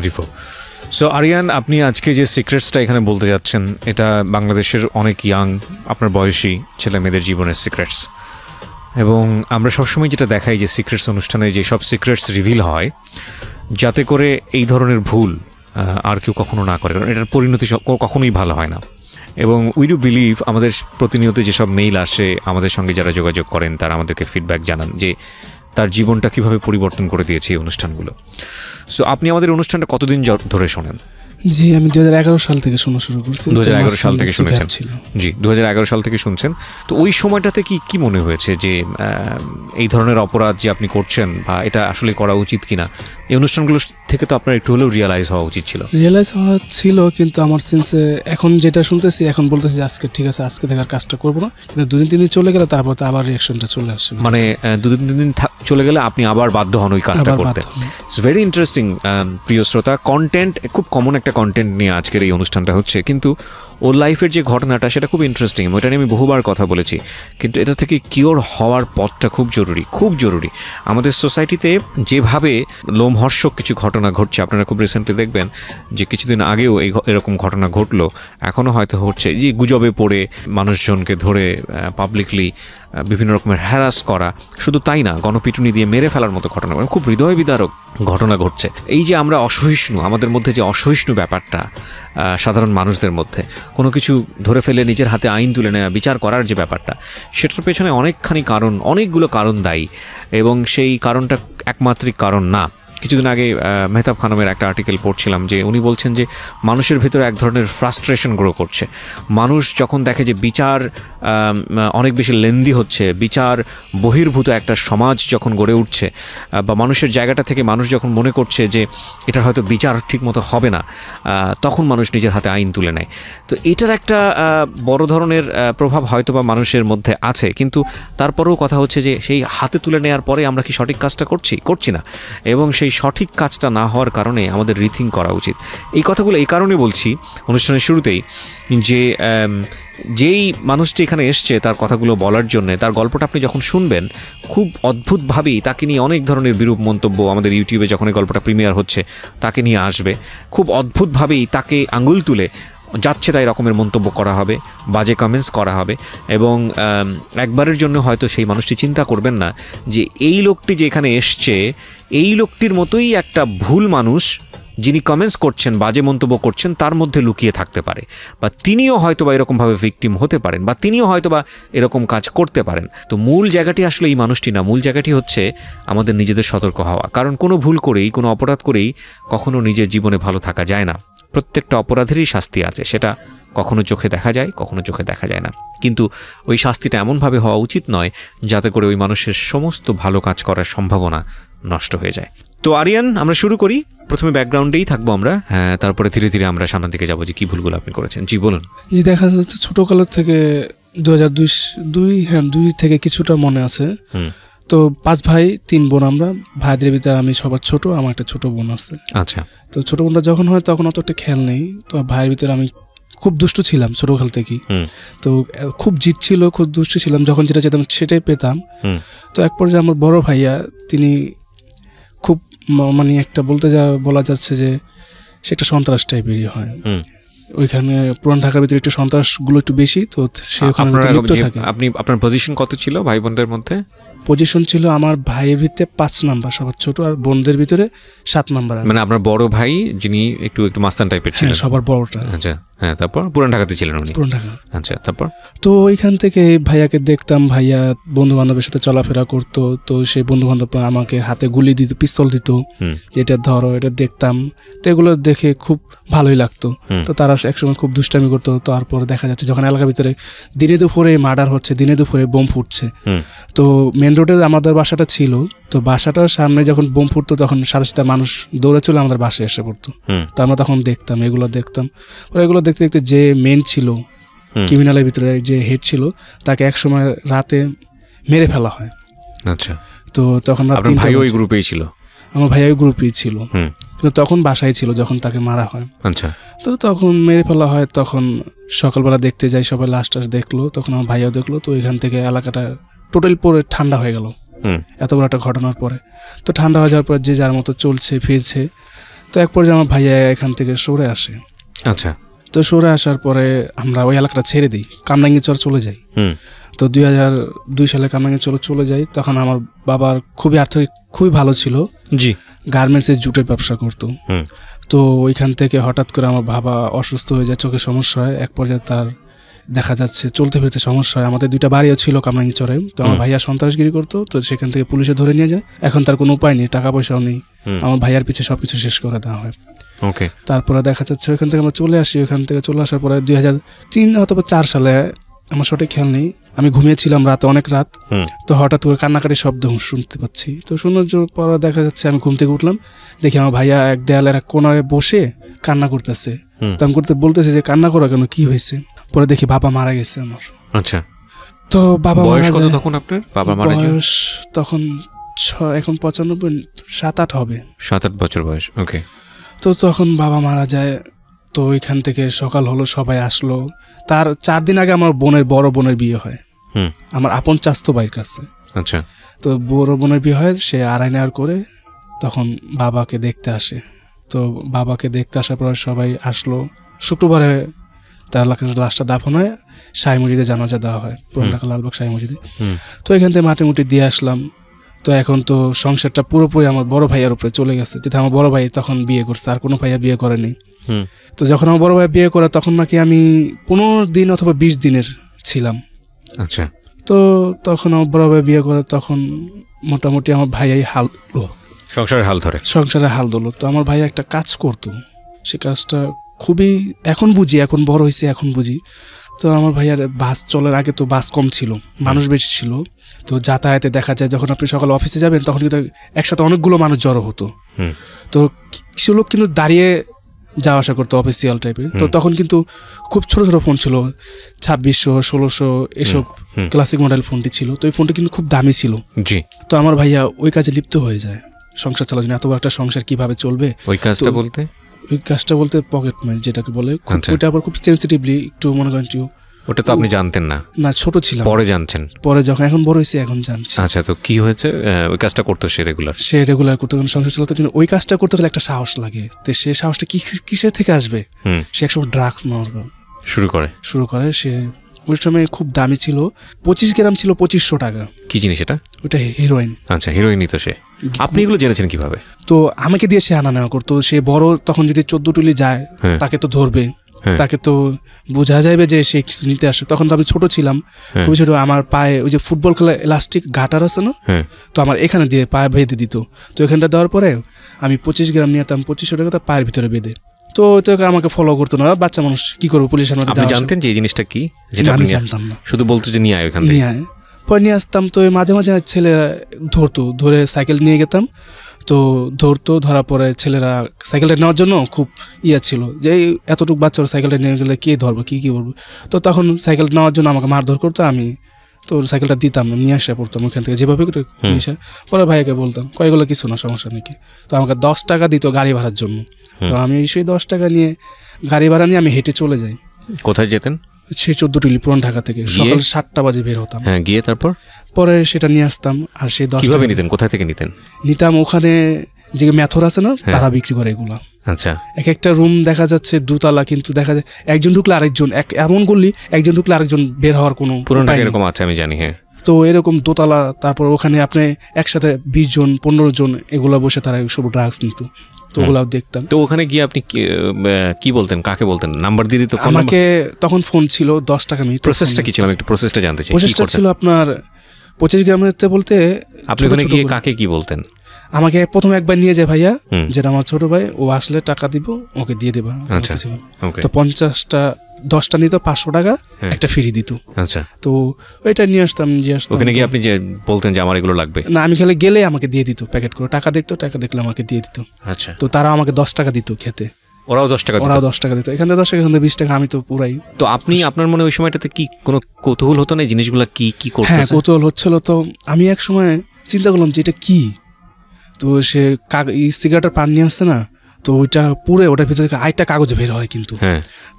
24। So Aryan, আপনি আজকে যে সিক্রেটসটা এখানে বলতে যাচ্ছেন, এটা বাংলাদেশের অনেক ইয়াং, আপনার বয়সী ছেলে মেয়েদের জীবনের সিক্রেটস। এবং আমরা সবসময় যেটা দেখাই যে সিক্রেটস অনুষ্ঠানে যেসব সিক্রেটস রিভিল হয়, যাতে করে এই ধরনের ভুল আর কেউ কখনো না করে, কারণ এটার পরিণতি কখনোই ভালো হয় না। এবং উই ডু বিলিভ, আমাদের প্রতিনিয়ত যেসব মেইল আসে, আমাদের সঙ্গে যারা যোগাযোগ করেন তারা আমাদেরকে ফিডব্যাক জানান যে তার জীবনটা কীভাবে পরিবর্তন করে দিয়েছে এই অনুষ্ঠানগুলো। সো আপনি আমাদের অনুষ্ঠানটা কতদিন ধরে শোনেন? জি, আমি 2011 সাল থেকে শোনা শুরু করছি। 2011 সাল থেকে শুনেছেন? জি, 2011 সাল থেকে শুনছেন। তো ওই সময়টাতে কি মনে হয়েছে যে এই ধরনের অপরাধ যে আপনি করছেন, বা এটা আসলে করা উচিত কিনা, এই অনুষ্ঠানগুলো থেকে তো আপনার একটু হলেও রিয়েলাইজ হওয়া উচিত ছিল। রিয়েলাইজ হওয়া ছিল, কিন্তু আমার সেন্সে এখন যেটা শুনতেছি, এখন বলতেছি আজকে ঠিক আছে, আজকে থেকে আর কাজটা করবো না। কিন্তু 2-3 দিন চলে গেলে তারপর তো আবার রিয়াকশনটা চলে আসবে। মানে 2-3 দিন চলে গেলে আপনি আবার বাধ্য হন ওই কাজটা করতে। It's very interesting. প্রিয় শ্রোতা, কন্টেন্ট খুব কমন একটা কন্টেন্ট নিয়ে আজকের এই অনুষ্ঠানটা হচ্ছে, কিন্তু ওর লাইফের যে ঘটনাটা সেটা খুব ইন্টারেস্টিং। ওইটা নিয়ে আমি বহুবার কথা বলেছি, কিন্তু এটা থেকে কিওর হওয়ার পথটা খুব জরুরি, খুব জরুরি। আমাদের সোসাইটিতে যেভাবে লোমহর্ষক কিছু ঘটনা ঘটছে, আপনারা খুব রিসেন্টলি দেখবেন যে কিছুদিন আগেও এরকম ঘটনা ঘটলো, এখনও হয়তো হচ্ছে, যে গুজবে পড়ে মানুষজনকে ধরে পাবলিকলি বিভিন্ন রকমের হ্যারাস করা, শুধু তাই না, গণপিটুনি দিয়ে মেরে ফেলার মতো ঘটনা, খুব হৃদয় বিদারক ঘটনা ঘটছে। এই যে আমরা অসহিষ্ণু, আমাদের মধ্যে যে অসহিষ্ণু ব্যাপারটা সাধারণ মানুষদের মধ্যে, কোনো কিছু ধরে ফেলে নিজের হাতে আইন তুলে নেওয়া, বিচার করার যে ব্যাপারটা, সেটার পেছনে অনেকখানি কারণ, অনেকগুলো কারণ দায়ী, এবং সেই কারণটা একমাত্রিক কারণ না। কিছুদিন আগে মেহতাব খানমের একটা আর্টিকেল পড়ছিলাম, যে উনি বলছেন যে মানুষের ভিতরে এক ধরনের ফ্রাস্ট্রেশন গ্রো করছে। মানুষ যখন দেখে যে বিচার অনেক বেশি লেন্দি হচ্ছে, বিচার বহির্ভূত একটা সমাজ যখন গড়ে উঠছে, বা মানুষের জায়গাটা থেকে মানুষ যখন মনে করছে যে এটার হয়তো বিচার ঠিকমতো হবে না, তখন মানুষ নিজের হাতে আইন তুলে নেয়। তো এটার একটা বড় ধরনের প্রভাব হয়তো বা মানুষের মধ্যে আছে, কিন্তু তারপরেও কথা হচ্ছে যে সেই হাতে তুলে নেওয়ার পরে আমরা কি সঠিক কাজটা করছি না, এবং সেই সঠিক কাজটা না হওয়ার কারণে আমাদের রিথিং করা উচিত। এই কথাগুলো এই কারণে বলছি অনুষ্ঠানের শুরুতেই, যে যেই মানুষটি এখানে এসছে তার কথাগুলো বলার জন্য, তার গল্পটা আপনি যখন শুনবেন, খুব অদ্ভুতভাবেই তাকে নিয়ে অনেক ধরনের বিরূপ মন্তব্য আমাদের ইউটিউবে যখন এই গল্পটা প্রিমিয়ার হচ্ছে তাকে নিয়ে আসবে। খুব অদ্ভুতভাবেই তাকে আঙুল তুলে যাচ্ছে তাই রকমের মন্তব্য করা হবে, বাজে কমেন্টস করা হবে, এবং একবারের জন্য হয়তো সেই মানুষটি চিন্তা করবেন না যে এই লোকটি যে এখানে এসছে, এই লোকটির মতোই একটা ভুল মানুষ যিনি কমেন্টস করছেন, বাজে মন্তব্য করছেন, তার মধ্যে লুকিয়ে থাকতে পারে, বা তিনিও হয়তো বা এরকমভাবে ভিকটিম হতে পারেন, বা তিনিও হয়তো বা এরকম কাজ করতে পারেন। তো মূল জায়গাটি আসলে এই মানুষটি না, মূল জায়গাটি হচ্ছে আমাদের নিজেদের সতর্ক হওয়া। কারণ কোনো ভুল করেই, কোনো অপরাধ করেই কখনো নিজের জীবনে ভালো থাকা যায় না। প্রত্যেকটা অপরাধেরই শাস্তি আছে, সেটা কখনো চোখে দেখা যায়, কখনো চোখে দেখা যায় না, কিন্তু ওই শাস্তিটা এমনভাবে হওয়া উচিত নয় যাতে করে ওই মানুষের সমস্ত ভালো কাজ করার সম্ভাবনা নষ্ট হয়ে যায়। তো আরিয়ান, আমরা শুরু করি। প্রথমে ব্যাকগ্রাউন্ডেই থাকবো আমরা, হ্যাঁ, তারপরে ধীরে ধীরে আমরা সামনের দিকে যাবো যে কী ভুলগুলো আপনি করেছেন। জি বলুন। জি, দেখা যাচ্ছে ছোটোকালের থেকে 2002 থেকে কিছুটা মনে আছে। তো 5 ভাই 3 বোন আমরা, ভাইদের ভিতরে আমি সবার ছোট, আমার একটা ছোট বোন আছে। আচ্ছা। তো ছোট বোনটা যখন হয় তখন অত একটা খেয়াল নেই। তো ভাইয়ের ভিতরে আমি খুব দুষ্ট ছিলাম ছোটকাল থেকেই। তো খুব জিদ ছিল, খুব দুষ্ট ছিলাম, যখন যেটা যেতাম সেটাই পেতাম। তো এক পর্যায়ে আমার বড় ভাইয়া, তিনি খুব মানে একটা বলা যাচ্ছে যে সে একটা সন্ত্রাস টাইপেরই হয়। ওইখানে পুরান ঢাকার ভিতরে একটু সন্ত্রাসগুলো একটু বেশি, তো সে ওখানে লিপ্ত থাকে। আপনি আপনার পজিশন কত ছিল ভাই বোনদের মধ্যে? পজিশন ছিল আমার ভাইয়ের ভিতরে 5 নাম্বার, সবার ছোট, আর বোনদের ভিতরে 7 নাম্বার। মানে আপনার বড় ভাই যিনি একটু মাস্তান টাইপের ছিলেন? সবার বড়টা। আচ্ছা, হ্যাঁ। তারপর পুরান ঢাকাতে ছিলেন উনি? পুরান ঢাকা। আচ্ছা, তারপর? তো ওইখান থেকে ভাইয়াকে দেখতাম, ভাইয়া বন্ধু বান্ধবের সাথে চলাফেরা করতো। তো সেই বন্ধু বান্ধব আমাকে হাতে গুলি দিত, পিস্তল দিত, এটা ধরো, এটা দেখতাম। তো এগুলো দেখে খুব ভালোই লাগতো। তো তারা একসময় খুব দুষ্টামি করতো। তারপর দেখা যাচ্ছে যখন এলাকার ভিতরে দিনে দুপুরে মার্ডার হচ্ছে, দিনে দুপুরে বোম ফুটছে, তো মেন রোডে আমাদের বাসাটা ছিল, তো বাসাটার সামনে যখন বোম ফুটতো তখন সাথে সাথে মানুষ দৌড়ে চলে আমাদের বাসায় এসে পড়তো। তো আমরা তখন দেখতাম, এগুলো দেখতাম। এগুলো দেখতে দেখতে যে মেন ছিল, ক্রিমিনালের ভিতরে যে হেড ছিল, তাকে একসময় রাতে মেরে ফেলা হয়। আচ্ছা। তো তখন আপনার ভাই ওই গ্রুপেই ছিল? আমার ভাই ওই গ্রুপেই ছিল, কিন্তু তখন বাসায় ছিল যখন তাকে মারা হয়। আচ্ছা। তো তখন মেরে ফেলা হয়, তখন সকালবেলা দেখতে যাই, সবাই লাশ টাশ দেখলো, তখন আমার ভাইয়াও দেখলো। তো এখান থেকে এলাকাটা টোটাল পরে ঠান্ডা হয়ে গেল এত বড় একটা ঘটনার পরে। তো ঠান্ডা হয়ে যাওয়ার পর যে যার মতো চলছে ফিরছে। তো এক পর্যায়ে আমার ভাইয়া এখান থেকে সরে আসে। আচ্ছা। তো সরে আসার পরে আমরা ওই এলাকাটা ছেড়ে দিই, কামরাঙ্গীরচর চলে যাই। তো 2002 সালে কামরাঙ্গীরচর চলে যাই। তখন আমার বাবার খুবই আর্থিক খুবই ভালো ছিল, জি, গার্মেন্টসের জুটের ব্যবসা করতো। তো ওইখান থেকে হঠাৎ করে আমার বাবা অসুস্থ হয়ে যায়, চোখে সমস্যা হয়। এক পর্যায়ে তার দেখা যাচ্ছে চলতে ফিরতে সমস্যা হয়। আমাদের 2টা বাড়িও ছিল কামরাঙ্গীরচরে। তো আমার ভাইয়া সন্ত্রাসগিরি করতো, তো সেখান থেকে পুলিশে ধরে নিয়ে যায়। এখন তার কোনো উপায় নেই, টাকা পয়সাও নেই। আমার ভাইয়ার পিছে সবকিছু শেষ করে দেওয়া হয়। ওকে। তারপরে দেখা যাচ্ছে ওইখান থেকে আমরা চলে আসি। ওইখান থেকে চলে আসার পরে 2003 অথবা 4 সালে, আমার সঠিক খেয়াল নেই, আমি ঘুমিয়েছিলাম রাতে, অনেক রাত। তো হঠাৎ করে কান্নাকাটির শব্দ শুনতে পাচ্ছি। তো শোনার পর দেখা যাচ্ছে আমি ঘুম থেকে উঠলাম, দেখি আমার ভাইয়া এক দেয়ালের এক কোনায় বসে কান্না করতেছে। তো আমি বলতেছি যে কান্না করো কেন, কি হয়েছে? পরে দেখি বাবা মারা গেছে আমার। আচ্ছা। তো বাবা মারা যায় তখন, আপনার বাবা মারা যায় বয়স তখন এখন 95, 7-8 হবে, 7-8 বছর বয়স। ওকে। তো তখন বাবা মারা যায়। তো ওইখান থেকে সকাল হলো, সবাই আসলো। তার 4 দিন আগে আমার বড় বোনের বিয়ে হয়, আমার আপন চাস্তো ভাইয়ের কাছে। আচ্ছা। তো বড় বোনের বিয়ে হয়, সে আড়াই নেওয়ার করে তখন বাবাকে দেখতে আসে। তো বাবাকে দেখতে আসার পর সবাই আসলো। শুক্রবারে তার লাশটা দাফন হয়, শাহী মসজিদে জানাজা দেওয়া হয়, পুরান ঢাকা লালবাগ শাহী মসজিদে। তো এখান থেকে মাটি মুটি দিয়ে আসলাম। তো এখন তো সংসারটা পুরোপুরি আমার বড় ভাইয়ের উপরে চলে গেছে, যেটা আমার বড় ভাই তখন বিয়ে করছে, আর কোনো ভাইয়া বিয়ে করেনি। তো যখন আমার বড় ভাই বিয়ে করে তখন নাকি আমি 15 দিন অথবা 20 দিনের ছিলাম। আচ্ছা। তো তখন আমার বড় ভাই বিয়ে করে, তখন মোটামুটি আমার ভাইয়াই সংসারের হাল ধরলো। তো আমার ভাইয়া একটা কাজ করতো, সে কাজটা খুবই, এখন বুঝি, এখন বড় হয়েছে এখন বুঝি। তো আমার ভাইয়ার বাস চলার আগে তো বাস কম ছিল, মানুষ বেশি ছিল। তো যাতায়াতে দেখা যায় যখন আপনি সকালে অফিসে যাবেন তখন কিন্তু একসাথে অনেকগুলো মানুষ জড়ো হতো। তো কিছু লোক কিন্তু দাঁড়িয়ে যাওয়া আসা করতো অফিসিয়াল টাইপের। তো তখন কিন্তু খুব ছোট ছোট ফোন ছিল, 2600, 1600 এসব ক্লাসিক মডেল ফোনটি ছিল। তো ওই ফোনটি কিন্তু খুব দামি ছিল। জি। তো আমার ভাইয়া ওই কাজে লিপ্ত হয়ে যায়, সংসার চালার জন্য। এত বড় একটা সংসার কিভাবে চলবে? ওই কাজটা বলতে পকেট মানি যেটাকে বলে, ওইটা আবার খুব সেন্সিটিভলি একটু মনে করেন। ওটা তো আপনি জানতেন না? না, ছোট ছিলাম। পরে জানছেন? পরে যখন এখন বড় হয়েছে এখন জানছি। আচ্ছা। তো কি হয়েছে? ওই কাজটা করতো সে রেগুলার করতো, সংসার চালাতো। কিন্তু ওই কাজটা করতে গেলে একটা সাহস লাগে। তো সে সাহসটা কিসের থেকে আসবে? সে একসময় ড্রাগস নেওয়ার শুরু করে। সে ওই সময় খুব দামি ছিল, 25 গ্রাম ছিল 2500 টাকা। কি জিনিস এটা? ওটা হিরোইন। আচ্ছা, হিরোইনই তো সে। আপনি এগুলো জেনেছেন কিভাবে? তো আমাকে দিয়ে সে আনা নেওয়া করতো। সে বড় তখন যদি 14 টুলি যায় তাকে তো ধরবে, তাকে তো বোঝা যাবে যে সে কিছু নিতে আসে। তখন তো আমি ছোট ছিলাম, খুবই ছোট। আমার পায়ে ওই যে ফুটবল খেলা ইলাস্টিক গাটার আছে না, তো আমার এখানে দিয়ে পায়ে বেঁধে দিত। তো এখানটা দেওয়ার পরে আমি 25 গ্রাম নিতাম, 2500 টাকা পায়ের ভিতরে বেঁধে। তো আমাকে ফলো করতো না, বাচ্চা মানুষ কি করবো, পুলিশের মধ্যে। আপনি জানতেন যে এই জিনিসটা কি? আমি জানতাম না, শুধু বলতো যে নিয়ে আয় ওখান থেকে। পরে নিয়ে আসতাম। তো মাঝে মাঝে ছেলে ধরে সাইকেল নিয়ে গেতাম। তো ধরার পরে ছেলেরা সাইকেলটা নেওয়ার জন্য খুব ছিল যে এতটুকু বাচ্চারা সাইকেলটা নিয়ে গেলে কে ধরবো, কি বলবো। তো তখন সাইকেল নেওয়ার জন্য আমাকে মারধর করতো। আমি তো সাইকেলটা দিতাম না, নিয়ে আসা পড়তাম ওখান থেকে যেভাবে নিয়ে আসা। পরে ভাইকে বলতাম, কয়গুলো কিছু না, সমস্যা নাকি। তো আমাকে 10 টাকা দিত গাড়ি ভাড়ার জন্য। তো আমি সেই 10 টাকা নিয়ে গাড়ি ভাড়া নিয়ে আমি হেঁটে চলে যাই। কোথায় যেতেন? সেই 14 টুলি পুরান ঢাকা থেকে সকাল 7টা বাজে বের হতাম। হ্যাঁ, গিয়ে পরে সেটা নিয়ে আসতাম। আর সেই 10 টাকা নিতেন কোথায় থেকে নিতাম ওখানে যে মেথর আছে না, তারা বিক্রি করে এগুলা। আচ্ছা। এক একটা রুম দেখা যাচ্ছে 2 তলা, কিন্তু দেখা যায় একজন ঢুকলে আরেকজন, এমন করলি একজন ঢুকলে আরেকজন বের হওয়ার কোনো এরকম আছে আমি জানি। হ্যাঁ। তো এরকম 2 তলা, তারপর ওখানে আপনি একসাথে 20 জন 15 জন এগুলা বসে তারা সব ড্রাগস নিত। তো ওগুলাও দেখতাম। তো ওখানে গিয়ে আপনি কি বলতেন, কাকে বলতেন? নাম্বার দিয়ে দিত? আমাকে তখন ফোন ছিল 10 টাকা মিনিট। প্রসেসটা কি ছিল? আমি একটু প্রসেসটা জানতে চাই। প্রসেসটা ছিল আপনার 25 গ্রামের বলতে আপনি ওখানে গিয়ে কাকে কি বলতেন? আমাকে প্রথমে একবার নিয়ে যায় ভাইয়া, যেটা আমার ছোট ভাই, ও আসলে টাকা দিব, ওকে দিয়ে দেবা। আচ্ছা। তো 10টা নিত 500 টাকা, একটা ফ্রি দিত। আচ্ছা। তো ওইটা নিয়ে আসতাম। ওখানে গিয়ে আপনি যে বলতেন যে আমার এগুলো লাগবে না, আমি খেলে গেলে আমাকে দিয়ে দিত প্যাকেট করে, টাকা দেখতো, টাকা দেখলে আমাকে দিয়ে দিত। আচ্ছা। তো তারা আমাকে 10 টাকা দিত খেতে। ওরাও 10 টাকা দিত। এখানে 10 টাকা, এখানে 20 টাকা। আমি তো পুরাই। তো আপনি আপনার মনে ওই সময়টাতে কি কোনো কৌতূহল হতো না জিনিসগুলো কি করতেছে? হ্যাঁ, কৌতূহল হচ্ছিল। তো আমি এক সময় চিন্তা করলাম যে এটা কি। তো সে সিগারেটের পান নিয়ে আসছে না, তো ওইটা পুরো ওটার ভিতর থেকে আরেকটা কাগজ বের হয় কিন্তু,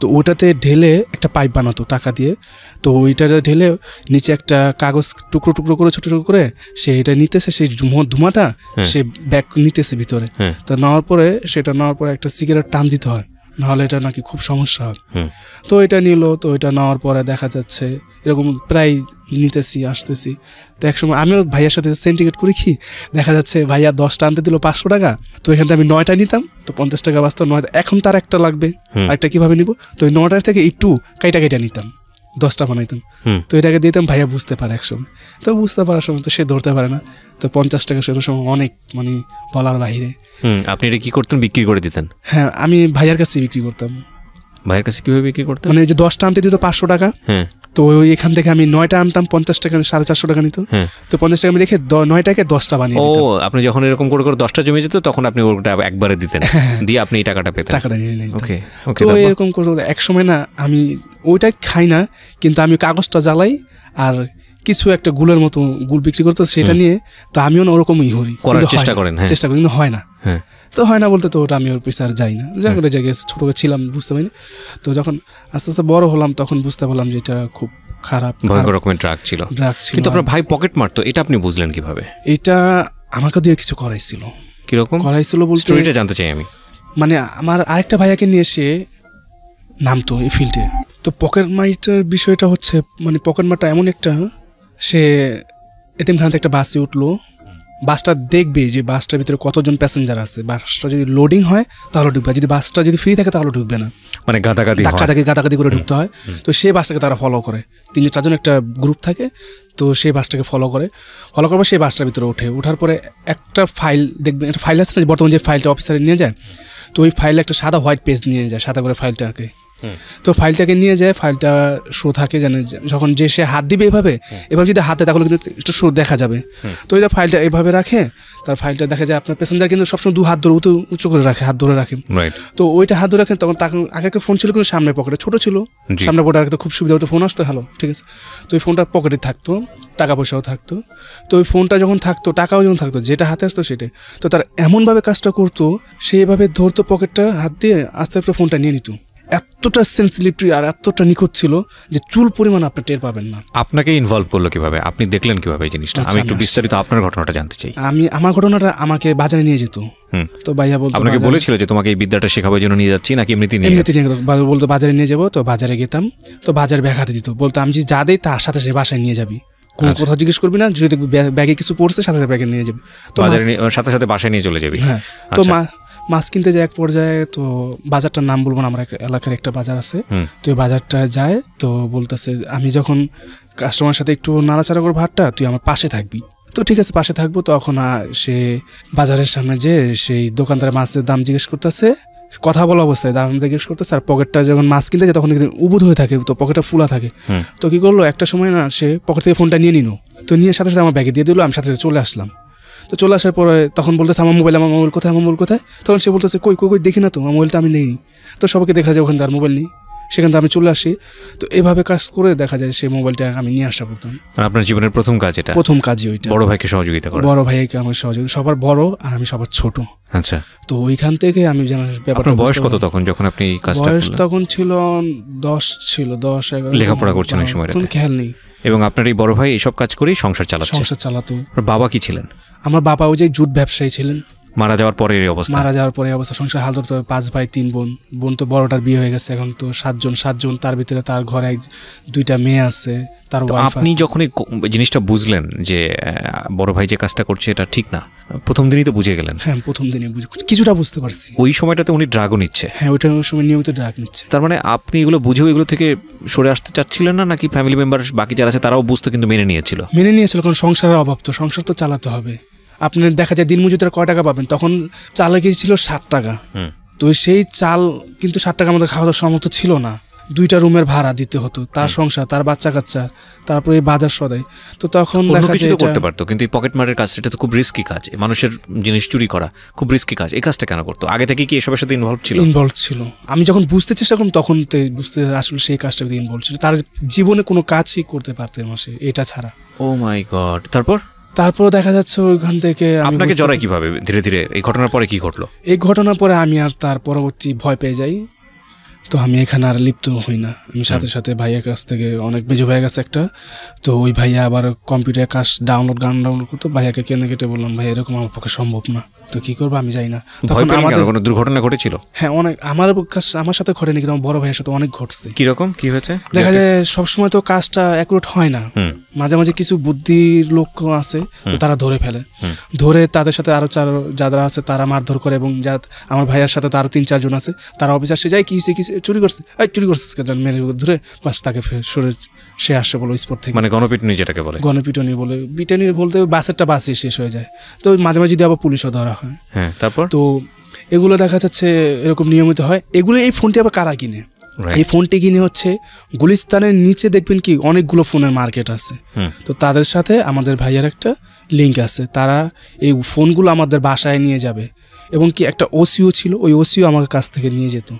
তো ওটাতে ঢেলে একটা পাইপ বানাতো টাকা দিয়ে, তো ওইটাতে ঢেলে নিচে একটা কাগজ টুকরো টুকরো করে ছোটো ছোটো করে সে এটা নিতেছে, সেই ধুমাটা সে ব্যাগ নিতেছে ভিতরে। তো নেওয়ার পরে একটা সিগারেট টান দিতে হয়, নাহলে এটা নাকি খুব সমস্যা হয়। তো এটা নিল, তো এটা নেওয়ার পরে দেখা যাচ্ছে এরকম প্রায় নিতেছি আসতেছি। তো একসময় আমিও ভাইয়ার সাথে সেন্টিকেট করি, কি দেখা যাচ্ছে ভাইয়া 10টা আনতে দিল 500 টাকা, তো এখান থেকে আমি 9টা নিতাম, তো 50 টাকা বাঁচতাম। 9টা এখন তার একটা লাগবে, আরেকটা কীভাবে নিব, তো ওই 9টার থেকে একটু কাইটা নিতাম, 10টা বানাইতাম। তো এটাকে দিতাম, ভাইয়া বুঝতে পারে একসময়, তো বুঝতে পারার সময় তো সে ধরতে পারে না, তো 50 টাকা সেটার সময় অনেক মানে বলার বাহিরে। আপনি এটা কি করতেন, বিক্রি করে দিতেন? হ্যাঁ, আমি ভাইয়ার কাছে বিক্রি করতাম। ভাইয়ের কাছে কিভাবে বিক্রি করতেন? মানে যে 10টা আনতে দিত 500 টাকা, তো ওই এখান থেকে আমি 9টা আনতাম 50 টাকা, 450 টাকা নিত, তো 50 টাকা আমি রেখে 9টাকে 10টা বানিয়ে দিতাম। আপনি যখন এরকম করে 10টা জমে যেত তখন আপনি ওটা একবারে দিতেন, দিয়ে আপনি এই টাকাটা পেতেন। টাকাটা নিয়ে নিতেন। ওকে। তো এরকম করে এক সময় না আমি ওইটা খাই না, কিন্তু আমি কাগজটা জ্বালাই আর কিছু একটা গুলের মতো গুল বিক্রি করতো, সেটা নিয়ে তো আমিও না ওরকমই করার চেষ্টা করেন, কিন্তু হয় না। তো হয় না বলতে তো ওটা আমি ওর পিছে আর যাই না, জায়গাটা জায়গায় ছোটো ছিলাম বুঝতে পারিনি। তো যখন আস্তে আস্তে বড় হলাম তখন বুঝতে পারলাম যে এটা খুব খারাপ, ভয়ঙ্কর রকমের ড্রাগ ছিল। কিন্তু আপনার ভাই পকেট মারতো, এটা আপনি বুঝলেন কিভাবে? এটা আমাকে দিয়ে কিছু করাইছিল। কিরকম করাইছিল বলতে, স্টোরিটা জানতে চাই আমি। মানে আমার আরেকটা ভাইয়াকে নিয়ে সে নামতো এই ফিল্ডে। তো পকেট মারটার বিষয়টা হচ্ছে, মানে পকেট মারটা এমন একটা, সে এতিমখানাতে একটা বাসে উঠলো, বাসটা দেখবে যে বাসটার ভিতরে কতজন প্যাসেঞ্জার আছে, বাসটা যদি লোডিং হয় তাহলে ঢুকবে, যদি বাসটা যদি ফ্রি থাকে তাহলে ঢুকবে না, মানে গাদাগাদি করে ঢুকতে হয়। তো সেই বাসটাকে তারা ফলো করে, 3-4জন একটা গ্রুপ থাকে, তো সেই বাসটাকে ফলো করার পর সেই বাসটার ভিতরে ওঠার পরে একটা ফাইল দেখবেন, একটা ফাইল আছে না বর্তমানে যে ফাইলটা অফিসারে নিয়ে যায়, তো ওই ফাইলে একটা সাদা হোয়াইট পেজ নিয়ে যায়, সাদা করে ফাইলটাকে, তো ফাইলটাকে নিয়ে যায়, ফাইলটা শো থাকে জানে, যখন যে সে হাত দিবে এভাবে যদি হাতে তাহলে কিন্তু একটু শো দেখা যাবে। তো এটা ফাইলটা এইভাবে রাখে, তার ফাইলটা দেখা যায় আপনার প্যাসেঞ্জার কিন্তু সবসময় 2 হাত ধরে উঁচু করে রাখে, হাত ধরে রাখে। তো ওইটা হাত ধরে রাখেন, তখন তাকে আগে একটা ফোন ছিল কিন্তু সামনে পকেটে ছোটো ছিল, সামনে পকেটে রাখতে খুব সুবিধা হতো, ফোন আসতো হ্যালো ঠিক আছে, তো ওই ফোনটা পকেটে থাকতো, টাকা পয়সাও থাকতো। তো ওই ফোনটা যখন থাকতো, টাকাও যখন থাকতো, যেটা হাতে আসতো সেটাই, তো তার এমনভাবে কাজটা করতো, সেইভাবে ধরতো পকেটটা হাত দিয়ে, আস্তে আস্তে ফোনটা নিয়ে নিত। এতটা সেন্সিটিভিটি আর এতটা নিখুঁত ছিল যে চুল পরিমাণ আপনি টের পাবেন না। আপনাকে ইনভলভ করলো কিভাবে, আপনি দেখলেন কিভাবে এই জিনিসটা? আমি একটু বিস্তারিত আপনার ঘটনাটা জানতে চাই। আমার ঘটনাটা আমাকে বাজারে নিয়ে যেত, তো ভাইয়া বলতো, আপনাকে বলেছিল যে তোমাকে এই বিদ্যাটা শেখাবার জন্য নিয়ে যাচ্ছি, নাকি এমনিতেই নিয়ে বলতো বাজারে নিয়ে যাবো, তো বাজারে গেতাম, তো বাজারে ব্যাগ হাতে দিত, বলতো আমি যে যা দেই তার সাথে সে বাসায় নিয়ে যাবি, কোনো কোথাও জিজ্ঞেস করবি না, যদি ব্যাগে কিছু পড়ছে সাথে সাথে ব্যাগে নিয়ে যাবি, তো সাথে সাথে বাসায় নিয়ে চলে যাবি। হ্যাঁ, তো মাছ কিনতে যায় এক পর্যায়ে, তো বাজারটার নাম বলবো না, আমার এলাকার একটা বাজার আছে, তো ওই বাজারটা যায়, তো বলতেছে আমি যখন কাস্টমার সাথে একটু নাড়াচাড়া করবো হাটটা, তুই আমার পাশে থাকবি। তো ঠিক আছে পাশে থাকবো। তখন সে বাজারের সামনে যে সেই দোকানদারের মাছের দাম জিজ্ঞেস করতেছে, কথা বলা অবস্থায় দাম জিজ্ঞেস করতেছে, আর পকেটটা যখন মাছ কিনতে যায় তখন উবুধ হয়ে থাকে, তো পকেটটা ফুলা থাকে। তো কি করলো, একটা সময় না সে পকেট থেকে ফোনটা নিয়ে নিল, তো নিয়ে সাথে সাথে আমার ব্যাগে দিয়ে দিল, আমি সাথে সাথে চলে আসলাম। তো চলে আসার পরে তখন বলতেছে আমার মোবাইল কোথায়, আমার মোবাইল কোথায়? তখন সে বলতেছে কই কই কই দেখি না তো, আমার মোবাইলটা আমি নেই। তো সবাইকে দেখা যায় ওখানে তার মোবাইল নেই, সেখান থেকে আমি চলে আসি। তো এভাবে কাজ করে দেখা যায় সেই মোবাইলটা আমি নিয়ে আসা পড়তাম। আপনার জীবনের প্রথম কাজ এটা? প্রথম কাজই ওইটা। বড় ভাইকে সহযোগিতা করা? বড় ভাইকে আমার সহযোগিতা, সবার বড় আর আমি সবার ছোট। আচ্ছা, তো ওইখান থেকে আমি জানার ব্যাপারটা। আপনার বয়স কত তখন যখন আপনি কাজটা করলেন? বয়স তখন ছিল 10-11। লেখাপড়া করছেন ওই সময়টাতে? কোনো খেয়াল নেই। এবং আপনার এই বড় ভাই এইসব কাজ করেই সংসার চালাতো? বাবা কি ছিলেন? আমার বাবা ওই যে জুট ব্যবসায়ী ছিলেন। মারা যাওয়ার পরে এই অবস্থা, সংসার হাল ধরতে হবে। 5 ভাই 3 বোন, বোন তো বড়টার বিয়ে হয়ে গেছে, এখন তো 7জন, তার ভিতরে তার ঘরে 2টা মেয়ে আছে, তার ওয়াইফ আছে। আপনি যখন এই জিনিসটা বুঝলেন যে বড় ভাই যে কাজটা করছে এটা ঠিক না, প্রথম দিনই তো বুঝে গেলেন? হ্যাঁ, প্রথম দিনই কিছুটা বুঝতে পারছি। ওই সময়টাতে উনি ড্রাগও নিচ্ছে? হ্যাঁ, ওই সময় নিয়মিত ড্রাগ নিচ্ছে। তার মানে আপনি এগুলো বুঝেও এগুলো থেকে সরে আসতে চাচ্ছিলেন না, নাকি ফ্যামিলি মেম্বার বাকি যারা আছে তারাও বুঝতো কিন্তু মেনে নিয়েছিল? কারণ সংসারের অভাব, তো সংসার তো চালাতে হবে। আপনার দেখা যায় দিন মজুরিতে কয় টাকা পাবেন, তখন চালের কেজি ছিল 60 টাকা। তো সেই চাল কিন্তু 60 টাকা আমাদের খাওয়া দাওয়ার সামর্থ্য ছিল না, 2টা রুমের ভাড়া দিতে হতো, তার সংসার, তার বাচ্চা কাচ্চা, তারপরে বাজার সদাই। তো তখন দেখা যায় করতে পারতো, কিন্তু এই পকেট মারের কাজ এটা তো খুব রিস্কি কাজ, মানুষের জিনিস চুরি করা খুব রিস্কি কাজ। এই কাজটা কেন করতো? আগে থেকে কি এসবের সাথে ইনভলভ ছিল? আমি যখন বুঝতে চেষ্টা করলাম তখন বুঝতে আসলে সেই কাজটার ভিতরে ইনভলভ ছিল। তার জীবনে কোনো কাজই করতে পারতেন না সে এটা ছাড়া। ও মাই গড! তারপর দেখা যাচ্ছে ওইখান থেকে আপনাকে জড়ায় কিভাবে ধীরে ধীরে? এই ঘটনার পরে কি ঘটলো? এই ঘটনার পরে আমি আর তার পরবর্তী ভয় পেয়ে যাই, তো আমি এখানে আর লিপ্ত হই না। আমি সাথে সাথে ভাইয়ের কাছ থেকে অনেক মেজো ভাইয়ের কাছে একটা, তো ওই ভাইয়া আবার কম্পিউটার কাজ গান ডাউনলোড করতো, ভাইয়াকে কেনে কেটে বললাম ভাই এরকম আমার পক্ষে সম্ভব না, তো কি করবো আমি যাই না। তখন আমাদের কোনো দুর্ঘটনা ঘটেছিল? হ্যাঁ অনেক, আমার সাথে ঘটেনি কিন্তু আমার বড় ভাইয়ের সাথে অনেক ঘটছে। কিরকম কি হয়েছে? দেখা যায় সবসময় তো কাজটা অ্যাকুরেট হয় না, মাঝে মাঝে কিছু বুদ্ধির লোক আছে তো তারা ধরে ফেলে, ধরে তাদের সাথে আরো যারা আছে তারা মারধর করে, এবং আমার ভাইয়ের সাথে তো আরো 3-4 জন আছে, তারা অফিসে আসে যায় কি চুরি করছে মেরে ধরে বাস তাকে সরে সে আসে বলো স্পট থেকে, মানে গণপিটুনি যেটাকে বলে। গণপিটুনি বলে, পিটুনি বলতে বাসেরটা বাসে শেষ হয়ে যায়, তো মাঝে মাঝে যদি আবার পুলিশও ধরা হয়। হ্যাঁ তারপর তো এগুলো দেখা যাচ্ছে এরকম নিয়মিত হয়। এগুলো এই ফোনটি আবার কারা কিনে? এই ফোনটি কিনে হচ্ছে গুলিস্তানের নিচে দেখবেন কি অনেকগুলো ফোনের মার্কেট আছে, তো তাদের সাথে আমাদের ভাইয়ের একটা লিঙ্ক আছে, তারা এই ফোনগুলো আমাদের বাসায় নিয়ে যাবে, এবং কি একটা ওসিও ছিল, ওই ওসিও আমার কাছ থেকে নিয়ে যেত।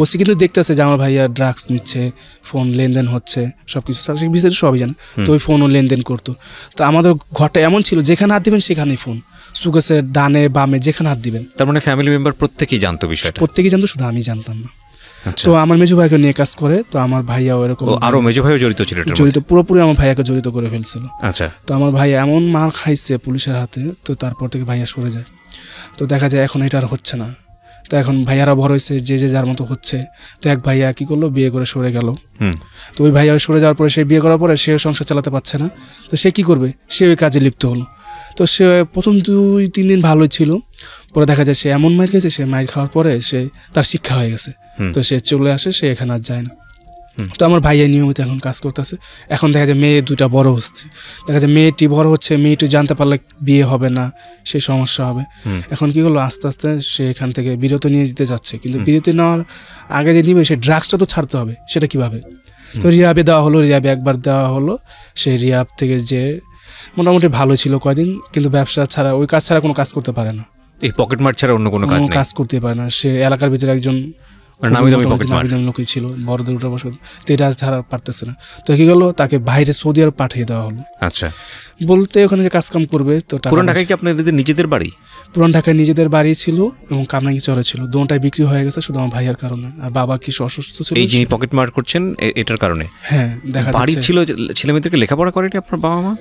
ওসি কিন্তু দেখতেছে যে আমার ভাইয়া ড্রাগস নিচ্ছে, ফোন লেনদেন হচ্ছে, সবকিছু বিষয়ে সবই জানে, তো ওই ফোনও লেনদেন করতো। তো আমাদের ঘরটা এমন ছিল যেখানে হাত দিবেন সেখানেই ফোন, সুকেসের ডানে বামে যেখানে হাত দিবেন। তার মানে ফ্যামিলি মেম্বার প্রত্যেকেই জানতো বিষয়টা? প্রত্যেকেই জানতো, শুধু আমি জানতাম না। তো আমার মেজো ভাইকে নিয়ে কাজ করে, তো আমার ভাইয়াও এরকম, আরো মেজো ভাইও জড়িত ছিল? জড়িত, পুরোপুরি আমার ভাইয়াকে জড়িত করে ফেলছিল। আচ্ছা। তো আমার ভাই এমন মার খাইছে পুলিশের হাতে, তো তারপর থেকে ভাইয়া সরে যায়। তো দেখা যায় এখন এটা আর হচ্ছে না, তো এখন ভাইয়ারা বড় হয়েছে, যে যার মতো হচ্ছে। তো এক ভাইয়া কি করলো, বিয়ে করে সরে গেল। তো ওই ভাইয়া সরে যাওয়ার পরে, সে বিয়ে করার পরে সে সংসার চালাতে পারছে না, তো সে কি করবে, সে ওই কাজে লিপ্ত হলো। তো সে প্রথম 2-3 দিন ভালোই ছিল, পরে দেখা যায় সে এমন মাইর খেয়েছে, সে মাইর খাওয়ার পরে সে তার শিক্ষা হয়ে গেছে, তো সে চলে আসে, সে এখানে আর যায় না। তো আমার ভাইয়া নিয়মিত এখন কাজ করতেছে। এখন দেখা যায় মেয়ে 2টা বড় হচ্ছে, দেখা যায় মেয়েটি বড় হচ্ছে, মেয়েটি জানতে পারলে বিয়ে হবে না, সে সমস্যা হবে। এখন কি হলো, আস্তে আস্তে সে এখান থেকে বিরত নিয়ে যেতে যাচ্ছে, কিন্তু বিরতি নেওয়ার আগে যে নিবে সে ড্রাগসটা তো ছাড়তে হবে, সেটা কিভাবে? তো রিহাবে দেওয়া হলো, রিহাবে একবার দেওয়া হলো, সেই রিহাব থেকে যে মোটামুটি ভালো ছিল কয়দিন, কিন্তু ব্যবসা ছাড়া, ওই কাজ ছাড়া কোনো কাজ করতে পারে না, এই পকেট মার ছাড়া অন্য কোনো কাজ করতে পারে না। সে এলাকার ভিতরে একজন নামি দামি লোকই ছিল, বড়দের উঠে বসে, তো এটা ছাড়া পারতেছে না। তো কি গেল, তাকে বাইরে সৌদি আরব পাঠিয়ে দেওয়া হলো। আচ্ছা। বলতে ওখানে যে কাজকাম করবে। তো পুরান ঢাকায় কি আপনাদের নিজেদের বাড়ি? পুরান ঢাকায় নিজেদের বাড়ি ছিল, এবং কামরাঙ্গি চরে ছিল, দুটোটাই বিক্রি হয়ে গেছে শুধু আমার ভাইয়ের কারণে, আর বাবা কিছু অসুস্থ ছিল। এই যিনি পকেট মার করছেন এটার কারণে? হ্যাঁ, দেখা যাচ্ছে বাড়ি ছিল। ছেলেমেয়েদেরকে লেখাপড়া করেনি আপনার বাবা মা?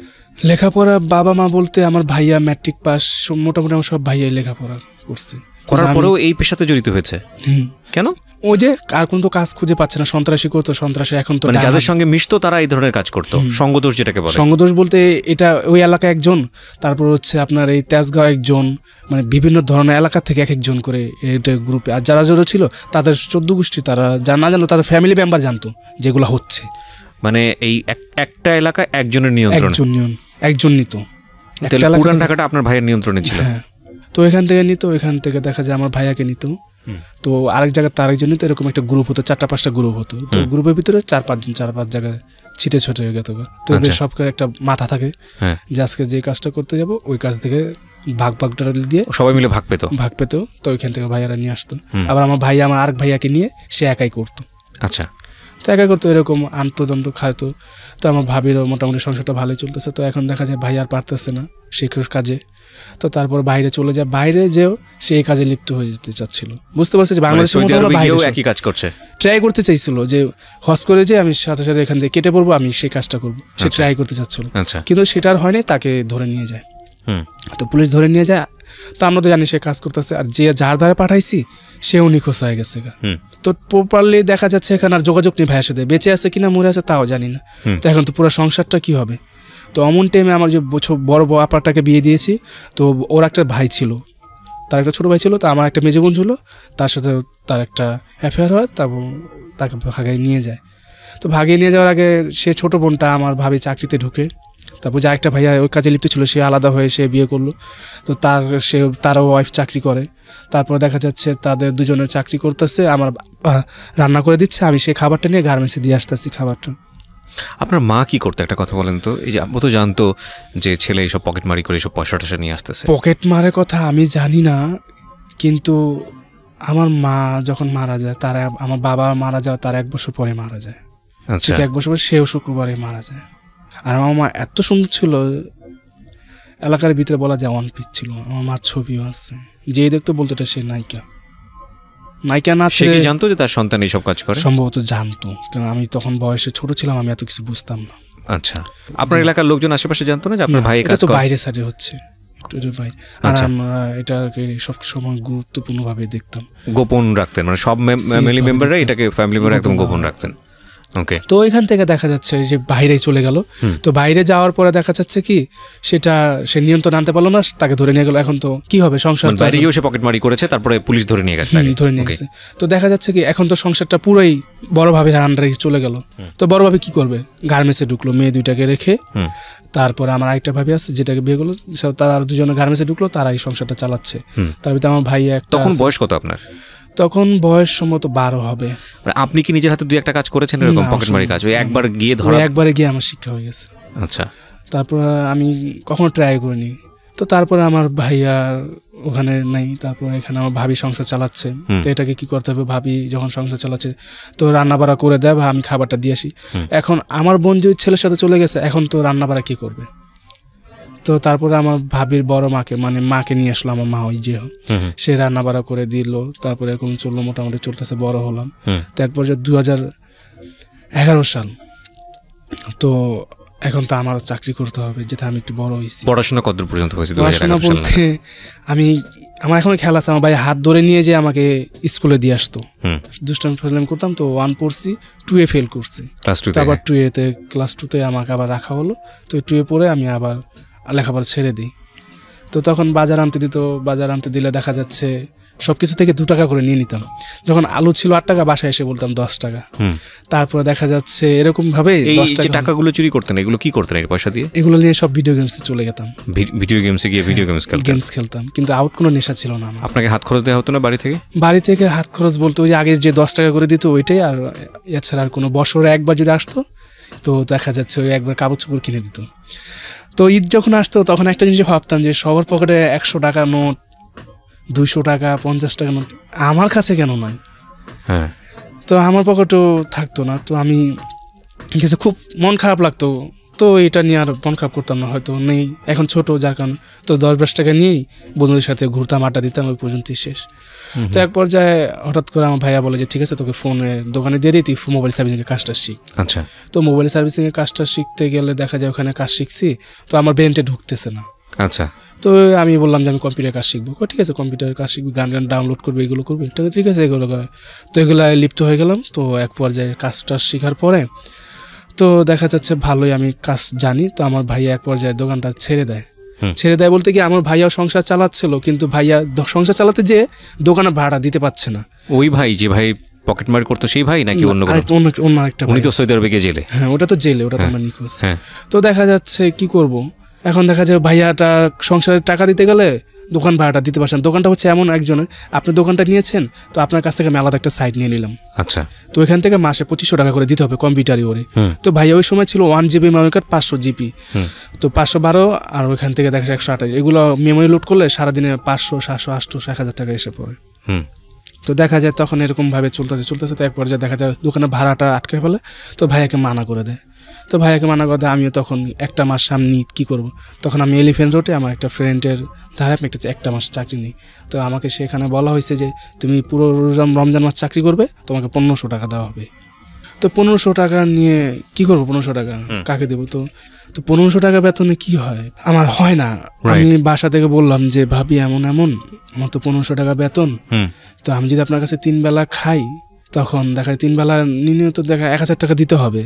লেখাপড়া বাবা মা বলতে আমার ভাইয়া ম্যাট্রিক পাস, মোটামুটি আমার সব ভাইয়াই লেখাপড়া করছে, করার পরেও এই পেশাতে জড়িত হয়েছে। কেন? ওই যে আর কোন তো কাজ খুঁজে পাচ্ছে না, সন্ত্রাসী করতো, সন্ত্রাসী এখন তো যাদের সঙ্গে মিশতো তারা এই ধরনের কাজ করতো, সঙ্গদোষ যেটাকে বলে। সঙ্গদোষ বলতে এটা ওই এলাকায় একজন, তারপর হচ্ছে আপনার এই তেজগাঁও একজন, মানে বিভিন্ন ধরনের এলাকা থেকে এক একজন করে এটা গ্রুপে। আর যারা যারা ছিল তাদের 14 গোষ্ঠী, তারা না জানো তাদের ফ্যামিলি মেম্বার জানতো যেগুলো হচ্ছে। মানে এই একটা এলাকায় একজনের নিয়ন্ত্রণ, একজন নিত। পুরান ঢাকাটা আপনার ভাইয়ের নিয়ন্ত্রণে ছিল। তো এখান থেকে নিত, এখান থেকে দেখা যায় আমার ভাইয়াকে নিত, তো আরেক জায়গায় তার একজন নিত, এরকম একটা গ্রুপ হতো, 4-5টা গ্রুপ হতো। তো গ্রুপের ভিতরে 4-5 জায়গায় ছিটে ছুটে হয়ে গেত। তো সব একটা মাথা থাকে যে আজকে যে কাজটা করতে যাব, ওই কাজ থেকে ভাগ দিয়ে সবাই মিলে ভাগ পেত। তো ওইখান থেকে ভাইয়ারা নিয়ে আসতো। আবার আমার ভাইয়া আমার আরেক ভাইয়াকে নিয়ে সে একাই করতো। আচ্ছা। তো একাই করতো, এরকম আন্তদন্ত খাইতো। তো আমার ভাবিরও মোটামুটি সংসারটা ভালোই চলতেছে। তো এখন দেখা যায় ভাই আর পারতেছে না শিক্ষক কাজে, তো তারপর বাইরে চলে যায়। বাইরে যেও সে এই কাজে লিপ্ত হয়ে যেতে চাচ্ছিল, বুঝতে পারছে যে বাংলাদেশের মতো একই কাজ করছে, ট্রাই করতে চাইছিল যে হজ করে যে আমি সাথে সাথে এখান থেকে কেটে পড়বো, আমি সেই কাজটা করবো, সে ট্রাই করতে চাচ্ছিল। কিন্তু সেটা আর হয়নি, তাকে ধরে নিয়ে যায়। তো পুলিশ ধরে নিয়ে যায়। তো আমরা তো জানি সে কাজ করতেছে, আর যে যার দ্বারা পাঠাইছি সেও নিখোঁজ হয়ে গেছে। তো প্রপারলি দেখা যাচ্ছে এখানে আর যোগাযোগ নেই ভাইয়ের সাথে, বেঁচে আছে কিনা মরে আছে তাও জানি না। তো এখন তো পুরো সংসারটা কি হবে? তো অমন টাইমে আমার যে বড় আপাটাকে বিয়ে দিয়েছি, তো ওর একটা ভাই ছিল, তার একটা ছোটো ভাই ছিল, তো আমার একটা মেজো বোন ছিল, তার সাথে তার একটা অ্যাফেয়ার হয়, তারপর তাকে ভাগায় নিয়ে যায়। তো ভাগিয়ে নিয়ে যাওয়ার আগে সে ছোটো বোনটা আমার ভাবি চাকরিতে ঢুকে, তারপর যে একটা ভাইয়া ওই কাজে লিপ্ত ছিল সে আলাদা হয়ে সে বিয়ে করলো। তো তারও ওয়াইফ চাকরি করে। তারপর দেখা যাচ্ছে তাদের দুজনের চাকরি করতেছে, আমার রান্না করে দিচ্ছে, আমি সেই খাবারটা নিয়ে গার্মেন্টসে দিয়ে আসতেছি খাবারটা। আপনার মা কি করতে একটা কথা বলেন তো? এই যে আপনি তো জানতো যে ছেলে এইসব পকেট মারি করে এইসব পয়সা টয়সা নিয়ে আসতেছে। পকেট মারের কথা আমি জানি না, কিন্তু আমার মা যখন মারা যায়, তার আমার বাবা মারা যায় তার 1 বছর পরে মারা যায়। আচ্ছা। 1 বছর পরে সেও শুক্রবারে মারা যায়। আর আমার মা এত সুন্দর ছিল, এলাকার ভিতরে বলা যায় ওয়ান পিস ছিল। আমার মার ছবিও আছে, যেই দেখতো বলতো এটা সে নায়িকা। নায়িকা না সে কি জানতো যে তার সন্তান এইসব কাজ করে? সম্ভবত জানতো, কারণ আমি তখন বয়সে ছোট ছিলাম, আমি এত কিছু বুঝতাম না। আচ্ছা, আপনার এলাকার লোকজন আশেপাশে জানতো না যে আপনার ভাই কাজ করে? বাইরে সাইডে হচ্ছে, আর আমরা এটাকে সবসময় গুরুত্বপূর্ণভাবে দেখতাম, গোপন রাখতেন, মানে সব ফ্যামিলি মেম্বাররা এটাকে ফ্যামিলি মেম্বার একদম গোপন রাখতেন। ওকে, তো এখান থেকে দেখা যাচ্ছে যে বাইরে চলে গেল। তো বাইরে যাওয়ার পরে দেখা যাচ্ছে কি সেটা সে নিয়ন্ত্রণ আনতে পারলো না, তাকে ধরে নিয়ে গেল। এখন তো কি হবে, সংসার বাইরে গিয়েও সে পকেটমারি করেছে, তারপরে পুলিশ ধরে নিয়ে গেছে। ধরে নিয়ে গেছে। তো দেখা যাচ্ছে কি এখন তো সংসারটা পুরোই বড় ভাবির আন্ডারে চলে গেল। তো বড় ভাবি কি করবে, গার্মেন্টসে ঢুকলো মেয়ে দুইটাকে রেখে। তারপরে আমার আরেকটা ভাবি আছে যেটাকে বিয়ে করলো, তারা দুজনে গার্মেন্টসে ঢুকলো, তারা এই সংসারটা চালাচ্ছে। তার ভিতরে আমার ভাই একটা। তখন বয়স কত আপনার? তখন বয়স সম্ভবত 12 হবে। আপনি কি নিজের হাতে 2-1টা কাজ করেছেন এরকম পকেটমারি কাজ? ওই একবার গিয়ে ধরা, একবারে গিয়ে আমার শিক্ষা হয়ে গেছে। আচ্ছা, তারপর আমি কখনো ট্রাই করিনি। তো তারপরে আমার ভাইয়া ওখানে নেই, তারপর এখানে আমার ভাবি সংসার চালাচ্ছে। তো এটাকে কি করতে হবে, ভাবি যখন সংসার চালাচ্ছে তো রান্না বাড়া করে দেয় বা আমি খাবারটা দিয়ে আসি। এখন আমার বোন যে ছেলের সাথে চলে গেছে, এখন তো রান্না বাড়া কি করবে? তো তারপরে আমার ভাবির বড় মাকে, মানে মাকে নিয়ে আসলো, আমার মা ওই যে সে রান্না বাড়া করে দিল। তারপরে এখন চললো, মোটামুটি চলতেছে, বড় হলাম। তো এক পর্যায়ে 2011 সাল, তো এখন তো আমার চাকরি করতে হবে, যেটা আমি একটু বড় হয়েছি। পড়াশোনা কতদূর পর্যন্ত হয়েছে? পড়াশোনা বলতে আমার এখন খেয়াল আছে, আমার ভাই হাত ধরে নিয়ে যে আমাকে স্কুলে দিয়ে আসতো, দুষ্টামি ফাজলামি করতাম। তো 1 পড়ছি, 2-এ ফেল করছি, আবার 2-এতে ক্লাস 2-তে আমাকে আবার রাখা হলো। তো 2-এ পড়ে আমি আবার লেখাপড়া ছেড়ে দিই। তো তখন বাজার আনতে দিত, বাজার আনতে দিলে দেখা যাচ্ছে সবকিছু থেকে 2 টাকা করে নিয়ে নিতাম। যখন আলু ছিল 8 টাকা, বাসায় এসে বলতাম 10 টাকা। তারপরে দেখা যাচ্ছে এরকম ভাবে 10 টাকাগুলো চুরি করতেন। এগুলো কি করতেন এই পয়সা দিয়ে? এগুলো নিয়ে সব ভিডিও গেমসে চলে যেতাম। ভিডিও গেমসে গিয়ে ভিডিও গেমস খেলতাম, কিন্তু আউট কোনো নেশা ছিল না আমার। আপনাকে হাত খরচ দেওয়া হতো না বাড়ি থেকে? বাড়ি থেকে হাত খরচ বলতে ওই যে আগে যে 10 টাকা করে দিত ওইটাই, আর এছাড়া আর কোনো বছরে একবার যদি আসতো তো দেখা যাচ্ছে ওই একবার কাপড় চোপড় কিনে দিত। তো ঈদ যখন আসতো তখন একটা জিনিস ভাবতাম যে সবার পকেটে 100 টাকা নোট, 200 টাকা, 50 টাকা নোট, আমার কাছে কেন নয়? হ্যাঁ, তো আমার পকেটেও থাকতো না। তো আমি কিছু খুব মন খারাপ লাগতো। তো এটা নিয়ে আর মন খারাপ করতাম না, হয়তো নেই, এখন ছোট যার কারণে। তো 10-20 টাকা নিয়েই বন্ধুদের সাথে ঘুরতাম, আড্ডা দিতাম, ওই পর্যন্তই শেষ। তো এক পর্যায়ে হঠাৎ করে আমার ভাইয়া বলে যে ঠিক আছে তোকে ফোনের দোকানে দিয়ে দিই, তুই মোবাইল সার্ভিসিংয়ের কাজটা শিখ। আচ্ছা। তো মোবাইল সার্ভিসিংয়ের কাজটা শিখতে গেলে দেখা যায় ওখানে কাজ শিখছি, তো আমার ব্রেনটে ঢুকতেছে না। আচ্ছা। তো আমি বললাম যে আমি কম্পিউটার কাজ শিখবো। ঠিক আছে, কম্পিউটার কাজ শিখবি, গান ডাউনলোড করবি, এগুলো করবি, ঠিক আছে, এগুলো করে। তো এগুলো লিপ্ত হয়ে গেলাম। তো এক পর্যায়ে কাজটা শেখার পরে তো দেখা যাচ্ছে ভালোই আমি কাজ জানি। তো আমার ভাইয়া এক পর্যায়ে দোকানটা ছেড়ে দেয় বলতে কি আমার ভাইয়াও সংসার চালাচ্ছিল, কিন্তু ভাইয়া সংসার চালাতে যে দোকানে ভাড়া দিতে পারছে না। ওই ভাই যে ভাই পকেটমারি করতো সেই ভাই নাকি অন্য আরেকটা? উনি তো সৌদি আরবে গিয়ে জেলে। হ্যাঁ, ওটা তো জেলে, ওটা তো আমরা নিখোঁজ। তো দেখা যাচ্ছে কি করব, এখন দেখা যায় ভাইয়াটা সংসারের টাকা দিতে গেলে দোকান ভাড়াটা দিতে পারছেন। দোকানটা হচ্ছে এমন একজনের, আপনি দোকানটা নিয়েছেন, তো আপনার কাছ থেকে আমি আলাদা একটা সাইট নিয়ে নিলাম। আচ্ছা। তো এখান থেকে মাসে 2500 টাকা করে দিতে হবে কম্পিউটারই ওরে। তো ভাইয়া ওই সময় ছিল 1 GB মেমোরি কার্ড, 500 GB, তো 512, আর ওইখান থেকে দেখা যায় 128। এগুলো মেমোরি লোড করলে সারাদিনে 500, 700, 800, 1000 টাকা এসে পড়ে। তো দেখা যায় তখন এরকম ভাবে চলতেছে। তো এক পর্যায়ে দেখা যায় দোকানের ভাড়াটা আটকে ফেলে। তো ভাইয়াকে মানা করে দেয়। আমিও তখন একটা মাস সামনে কি করব, তখন আমি এলিফ্যান্ট রোডে আমার একটা ফ্রেন্ডের ধারে আমি একটা মাস চাকরি নিই। তো আমাকে সেখানে বলা হয়েছে যে তুমি পুরো রমজান মাস চাকরি করবে, তোমাকে 1500 টাকা দেওয়া হবে। তো 1500 টাকা নিয়ে কি করবো, 1500 টাকা কাকে দেবো? তো 1500 টাকা বেতনে কি হয়? আমার হয় না। আমি বাসা থেকে বললাম যে ভাবি এমন আমার তো 1500 টাকা বেতন, তো আমি যদি আপনার কাছে 3 বেলা খাই, তখন দেখা যায় 3 বেলা নিয়ে তো দেখা 1000 টাকা দিতে হবে।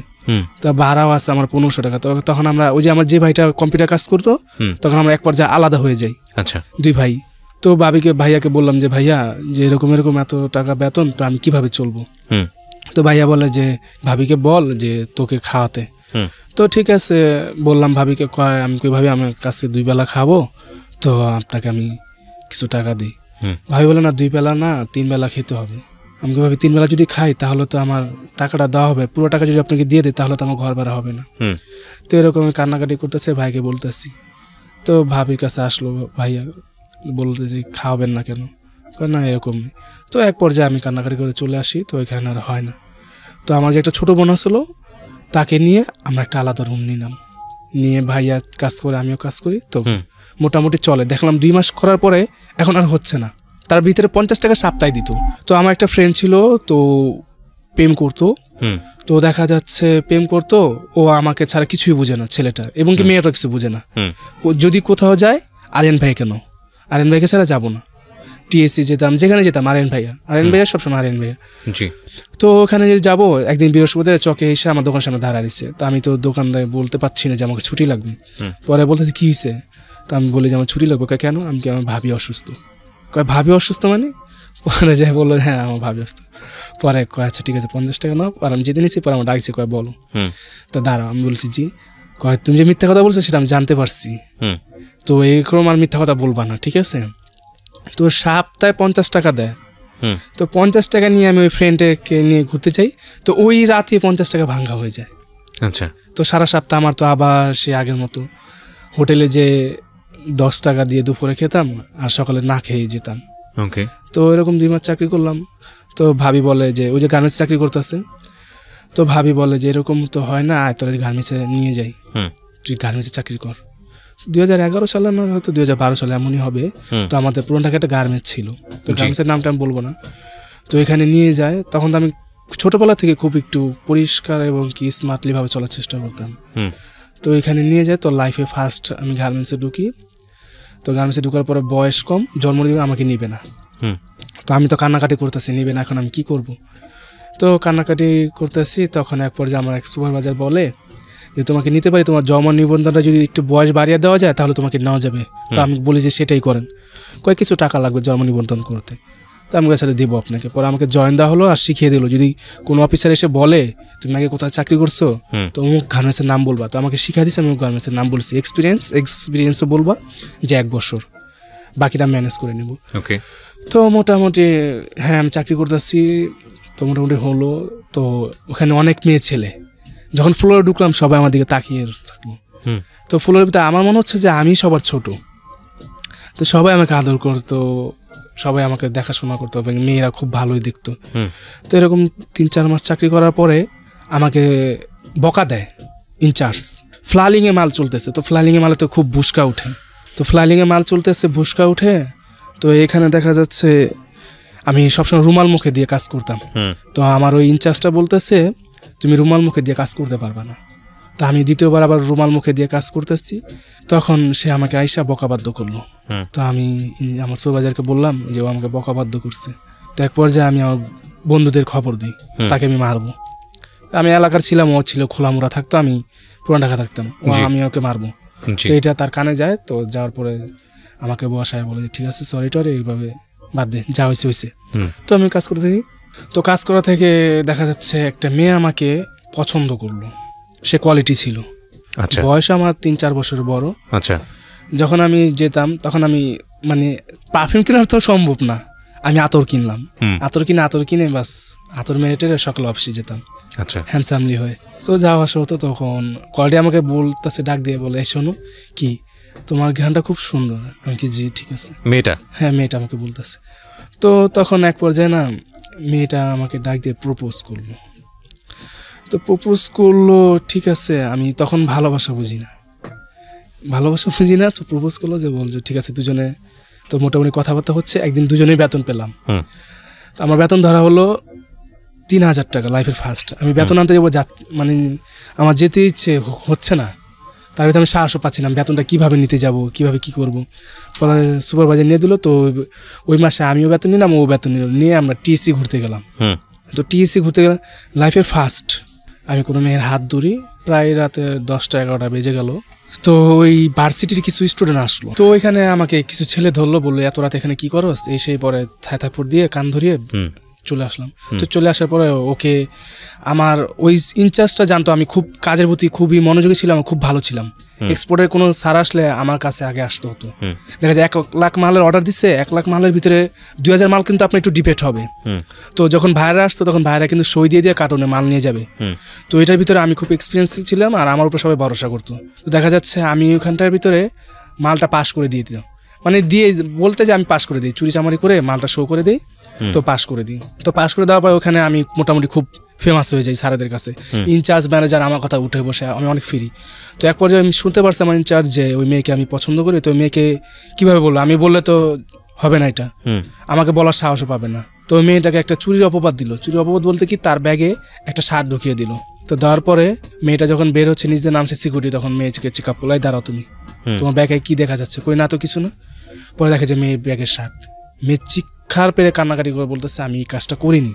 তো ভাড়াও আছে আমার 1500 টাকা। তো তখন আমরা ওই যে আমার যে ভাইটা কম্পিউটার কাজ করতো, তখন আমরা এক পর্যায়ে আলাদা হয়ে যাই। আচ্ছা, 2 ভাই। তো ভাইয়াকে বললাম যে ভাইয়া যে এরকম এত টাকা বেতন, তো আমি কিভাবে চলবো? তো ভাইয়া বলে যে ভাবিকে বল যে তোকে খাওয়াতে। তো ঠিক আছে বললাম ভাবিকে, আমি ভাবি আমার কাছে 2 বেলা খাবো, তো আপনাকে আমি কিছু টাকা দিই। ভাবি বলে না 2 বেলা না, 3 বেলা খেতে হবে। আমি ভাবি 3 বেলা যদি খাই তাহলে তো আমার টাকাটা দেওয়া হবে, পুরো টাকা যদি আপনাকে দিয়ে দিই তাহলে তো আমার ঘর ভাড়া হবে না। তো এরকম কান্নাকাটি করতেছে, ভাইকে বলতেছি। তো ভাবির কাছে আসলো ভাইয়া, বলতেছে খাওয়াবেন না কেন? না এরকমই। তো এক পর্যায়ে আমি কান্নাকাটি করে চলে আসি। তো এখানে আর হয় না। তো আমার যে একটা ছোটো বোন আসলো, তাকে নিয়ে আমরা একটা আলাদা রুম নিলাম, নিয়ে ভাইয়া কাজ করে আমিও কাজ করি। তো মোটামুটি চলে। দেখলাম 2 মাস করার পরে এখন আর হচ্ছে না। তার ভিতরে 50 টাকা সপ্তাহে দিত। তো আমার একটা ফ্রেন্ড ছিল, তো প্রেম করতো, তো দেখা যাচ্ছে প্রেম করতো, ও আমাকে ছাড়া কিছুই বুঝে না ছেলেটা, এবং কি মেয়েটা কিছু বুঝে না। ও যদি কোথাও যায়, আরিয়ান ভাই কেন, আরিয়ান ভাইকে ছাড়া যাবো না। টিএসসি যেতাম, যেখানে যেতাম আরিয়ান ভাইয়া সবসময় আরিয়ান ভাইয়া। তো ওখানে যদি যাবো, একদিন বৃহস্পতিবার চকে এসে আমার দোকানের সামনে দাঁড়া রয়েছে। তো আমি তো দোকানদার বলতে পারছি না যে আমাকে ছুটি লাগবে। পরে বলতেছে কি হয়েছে, তো আমি বলি যে আমার ছুটি লাগবে। কেন? আমি কি, আমার ভাবি অসুস্থ। কয় ভাবি অসুস্থ মানে? পরে যাই বললো হ্যাঁ আমার ভাবি অসুস্থ। পরে কয় আচ্ছা ঠিক আছে 50 টাকা নাও। আর আমি যেদিন এসেছি পরে আমার ডাকছে, কয় বলো। তো দাঁড়াও, আমি বলছি জি। কয় তুমি যে মিথ্যা কথা বলছো সেটা আমি জানতে পারছি, তো এইরকম আর মিথ্যা কথা বলবা না, ঠিক আছে? তো সপ্তাহে 50 টাকা দেয়। তো 50 টাকা নিয়ে আমি ওই ফ্রেন্ডকে নিয়ে ঘুরতে চাই, তো ওই রাতে 50 টাকা ভাঙ্গা হয়ে যায়। আচ্ছা। তো সারা সপ্তাহ আমার তো আবার সে আগের মতো হোটেলে যে 10 টাকা দিয়ে দুপুরে খেতাম আর সকালে না খেয়ে যেতাম। ওকে। তো এরকম 2 মাস চাকরি করলাম। তো ভাবি বলে যে, ওই যে গার্মেন্টস চাকরি করতেছে, তো ভাবি বলে যে এরকম তো হয় না, আয় তোরা গার্মেন্টসে নিয়ে যাই, তুই গার্মেন্টসে চাকরি কর। 2011 সালে না হয়তো 2012 সালে এমনই হবে। তো আমাদের পুরোনো ঢাকায় একটা গার্মেন্টস ছিল, তো গার্মেন্টসের নামটা আমি বলবো না। তো এখানে নিয়ে যায়, তখন তো আমি ছোটোবেলা থেকে খুব একটু পরিষ্কার এবং কি স্মার্টলিভাবে চলার চেষ্টা করতাম। তো এখানে নিয়ে যায়, তো লাইফে ফার্স্ট আমি গার্মেন্টসে ঢুকি। তো গার্মেন্টসে ঢুকার পরে বয়স কম, জন্মদিন আমাকে নিবে না। তো আমি তো কান্নাকাটি করতেছি, নিবে না, এখন আমি কি করব? তো কান্নাকাটি করতেছি, তখন এক পর্যায়ে আমার এক সুপারভাইজার বলে যে তোমাকে নিতে পারি, তোমার জমা নিবন্ধনটা যদি একটু বয়স বাড়িয়ে দেওয়া যায় তাহলে তোমাকে নেওয়া যাবে। তো আমি বলি যে সেটাই করেন। কয়েক কিছু টাকা লাগবে জন্ম নিবন্ধন করতে। তো আমি সাথে দেবো আপনাকে। পরে আমাকে জয়েন দেওয়া হলো আর শিখিয়ে দিল, যদি কোনো অফিসার এসে বলে তুমি আগে কোথায় চাকরি করছো, তো অমুক গার্মেন্টসের নাম বলবা। তো আমাকে শিখিয়ে দিচ্ছে, আমি গার্মেন্টসের নাম বলছি। এক্সপিরিয়েন্সও বলবা যে 1 বছর, বাকিটা ম্যানেজ করে নেব। ওকে। তো মোটামুটি হ্যাঁ আমি চাকরি করতেছি, তো মোটামুটি হলো। তো ওখানে অনেক মেয়ে ছেলে, যখন ফ্লোরে ঢুকলাম সবাই আমার দিকে তাকিয়ে থাকলো। তো ফ্লোরের ভিতরে আমার মনে হচ্ছে যে আমি সবার ছোট। তো সবাই আমাকে আদর করতো, সবাই আমাকে দেখাশোনা করতো, এবং মেয়েরা খুব ভালোই দেখতো। তো এরকম 3-4 মাস চাকরি করার পরে আমাকে বকা দেয় ইনচার্জ। ফ্লালিংয়ে মাল চলতেছে, তো ফ্লালিংয়ে মালে তো খুব বুসকা উঠে। তো ফ্লালিংয়ে মাল চলতেছে, বুসকা উঠে। তো এখানে দেখা যাচ্ছে আমি সবসময় রুমাল মুখে দিয়ে কাজ করতাম। তো আমার ওই ইনচার্জটা বলতেছে তুমি রুমাল মুখে দিয়ে কাজ করতে পারবে না। তো আমি দ্বিতীয়বার আবার রুমাল মুখে দিয়ে কাজ করতেছি, তখন সে আমাকে আইসা বকাবাধ্য করলো। তো আমি আমার সুপারভাইজারকে বললাম যে ও আমাকে বকাবাধ্য করছে। তো এক পর্যায়ে আমি আমার বন্ধুদের খবর দিই, তাকে আমি মারবো। আমি এলাকার ছিলাম, ও ছিল খোলামোড়া থাকতো, আমি পুরান ঢাকা থাকতাম, আমি ওকে মারবো। তো এটা তার কানে যায়। তো যাওয়ার পরে আমাকে বসায় বলে ঠিক আছে সরি টরি, এইভাবে বাদ দে, যা হয়েছে হয়েছে। তো আমি কাজ করতে থাকি। তো কাজ করা থেকে দেখা যাচ্ছে একটা মেয়ে আমাকে পছন্দ করলো, সে কোয়ালিটি ছিল। আচ্ছা। বয়স আমার 3-4 বছর বড়। আচ্ছা। যখন আমি যেতাম তখন আমি মানে পারফিউম কেনার তো সম্ভব না, আমি আতর কিনলাম। আতর কিনে বাস আতর মেরেটে সকালে অফিসে যেতাম। আচ্ছা। হ্যান্ডসামলি হয়ে। তো যাওয়া আসা হতো, তখন কোয়ালিটি আমাকে বলতেছে, ডাক দিয়ে বলে এই শোনো কি তোমার ঘ্রাণটা খুব সুন্দর। আমি কি জি ঠিক আছে। মেয়েটা? হ্যাঁ মেয়েটা আমাকে বলতেছে। তো তখন এক পর্যায়ে না মেয়েটা আমাকে ডাক দিয়ে প্রপোজ করলো। তো প্রপোজ করলো, ঠিক আছে। আমি তখন ভালোবাসা বুঝি না। তো প্রপোজ করলো যে বলছো ঠিক আছে দুজনে। তো মোটামুটি কথাবার্তা হচ্ছে, একদিন দুজনেই বেতন পেলাম। তো আমার বেতন ধরা হলো 3000 টাকা, লাইফের ফার্স্ট। আমি বেতন আনতে যাবো, মানে আমার যেতে ইচ্ছে হচ্ছে না, তার ভিতরে আমি সাহসও পাচ্ছিলাম বেতনটা কীভাবে নিতে যাব, কীভাবে কী করবো। পরে সুপারভাইজার নিয়ে দিল। তো ওই মাসে আমিও বেতন নিলাম, ও বেতন নিয়ে আমরা টিএসসি ঘুরতে গেলাম। তো টিএসসি ঘুরতে গেলাম, লাইফের ফার্স্ট আমি কোনো মেয়ের হাত ধরি। প্রায় রাতে 10টা-11টা বেজে গেল। তো ওই ভার্সিটির কিছু স্টুডেন্ট আসলো। তো ওইখানে আমাকে কিছু ছেলে ধরলো, বললো এত রাতে এখানে কি করস, এই সেই। পরে থাইথাপুর দিয়ে কান ধরিয়ে চলে আসলাম। তো চলে আসার পরে ওকে আমার ওই ইনচার্জটা জানতো আমি খুব কাজের প্রতি খুবই মনোযোগী ছিলাম, খুব ভালো ছিলাম। এক্সপোর্টের কোনো সার আসলে আমার কাছে আগে আসতে হতো। দেখা যায় 1 লাখ মালের অর্ডার দিচ্ছে, 1 লাখ মালের ভিতরে 2000 মাল কিন্তু আপনার একটু ডিপেট হবে। তো যখন ভাইরা আসতো তখন ভাইরা কিন্তু সই দিয়ে কার্টুনে মাল নিয়ে যাবে। তো এটার ভিতরে আমি খুব এক্সপিরিয়েন্স ছিলাম, আর আমার উপর সবাই ভরসা করতো। তো দেখা যাচ্ছে আমি ওখানটার ভিতরে মালটা পাস করে দিয়ে দিতাম, মানে দিয়ে বলতে যে আমি পাস করে দিই, চুরি চামারি করে মালটা শো করে দিই, তো পাস করে দিই। তো পাস করে দেওয়ার পর ওখানে আমি মোটামুটি খুব ফেমাস হয়ে যাই স্যারেদের কাছে। ইনচার্জ ম্যানেজার আমার কথা উঠে বসে, আমি অনেক ফ্রি। তো এক পর্যায়ে আমি শুনতে পারছি আমার ইনচার্জ যে ওই মেয়েকে আমি পছন্দ করি। তো ওই মেয়েকে কীভাবে বললো, আমি বললে তো হবে না, এটা আমাকে বলার সাহসও পাবে না। তো ওই মেয়েটাকে একটা চুরির অপবাদ দিল। চুরির অপবাদ বলতে কি, তার ব্যাগে একটা শার্ট ঢুকিয়ে দিল। তো দেওয়ার পরে মেয়েটা যখন বের হচ্ছে নিজের নামছে সিকিউরিটি, তখন মেয়েকে চেক আপ করলো, দাঁড়াও তুমি, তোমার ব্যাগে কি দেখা যাচ্ছে? কই না তো কিছু না। পরে দেখে যে মেয়ের ব্যাগের শার্ট। মেয়ে চিৎকার পেরে কান্নাকাটি করে বলতেছে আমি এই কাজটা করিনি।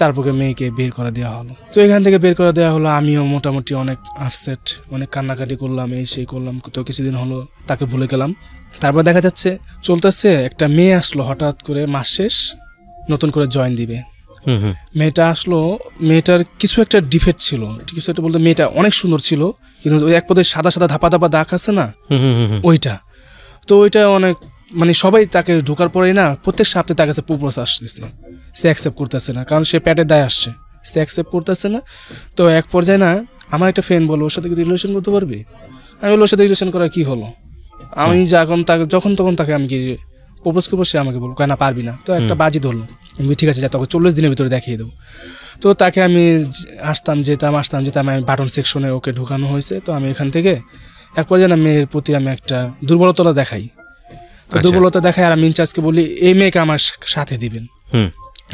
তারপরে মেয়েকে বের করে দেওয়া হলো। তো এখান থেকে বের করে দেওয়া হলো। আমিও মোটামুটি অনেক আপসেট, অনেক কান্নাকাটি করলাম, এই সেই করলাম। তো কিছুদিন হলো তাকে ভুলে গেলাম। তারপর দেখা যাচ্ছে চলতেছে, একটা মেয়ে আসলো হঠাৎ করে, মাস শেষ নতুন করে জয়েন দিবে। মেয়েটা আসলো, মেয়েটার কিছু একটা ডিফেক্ট ছিল, কিছু একটা বলতে মেয়েটা অনেক সুন্দর ছিল, কিন্তু ওই এক পদে সাদা সাদা ধাপা ধাপা দাগ আছে না, ওইটা। তো ওইটা অনেক মানে সবাই তাকে ঢোকার পরেই না প্রত্যেক সপ্তাহে তার কাছে প্রপোজ আসতেছে, সে অ্যাকসেপ্ট করতেছে না, কারণ সে পেটের দায় আসছে, সে অ্যাকসেপ্ট করতেছে না। তো এক পর্যায়ে না আমার একটা ফ্রেন্ড বললো ওর সাথে কি রিলেশন করতে পারবি? আমি বললো ওর সাথে রিলেশন করার কী হলো? আমি যখন তখন তাকে আমি কি প্রপোজ করবো, সে আমাকে বলবো কেন পারবি না। তো একটা বাজি ধরলো, আমি ঠিক আছে যা, তোকে 40 দিনের ভিতরে দেখিয়ে দেবো। তো তাকে আমি আসতাম যেতাম আমি বাটন সেকশনে ওকে ঢুকানো হয়েছে। তো আমি এখান থেকে এক পর্যায়ে না মেয়ের প্রতি আমি একটা দুর্বলতা দেখাই। তো দুর্বলতা দেখাই আর আমি ইনচার্জকে বলি এই মেয়েকে আমার সাথে দিবেন,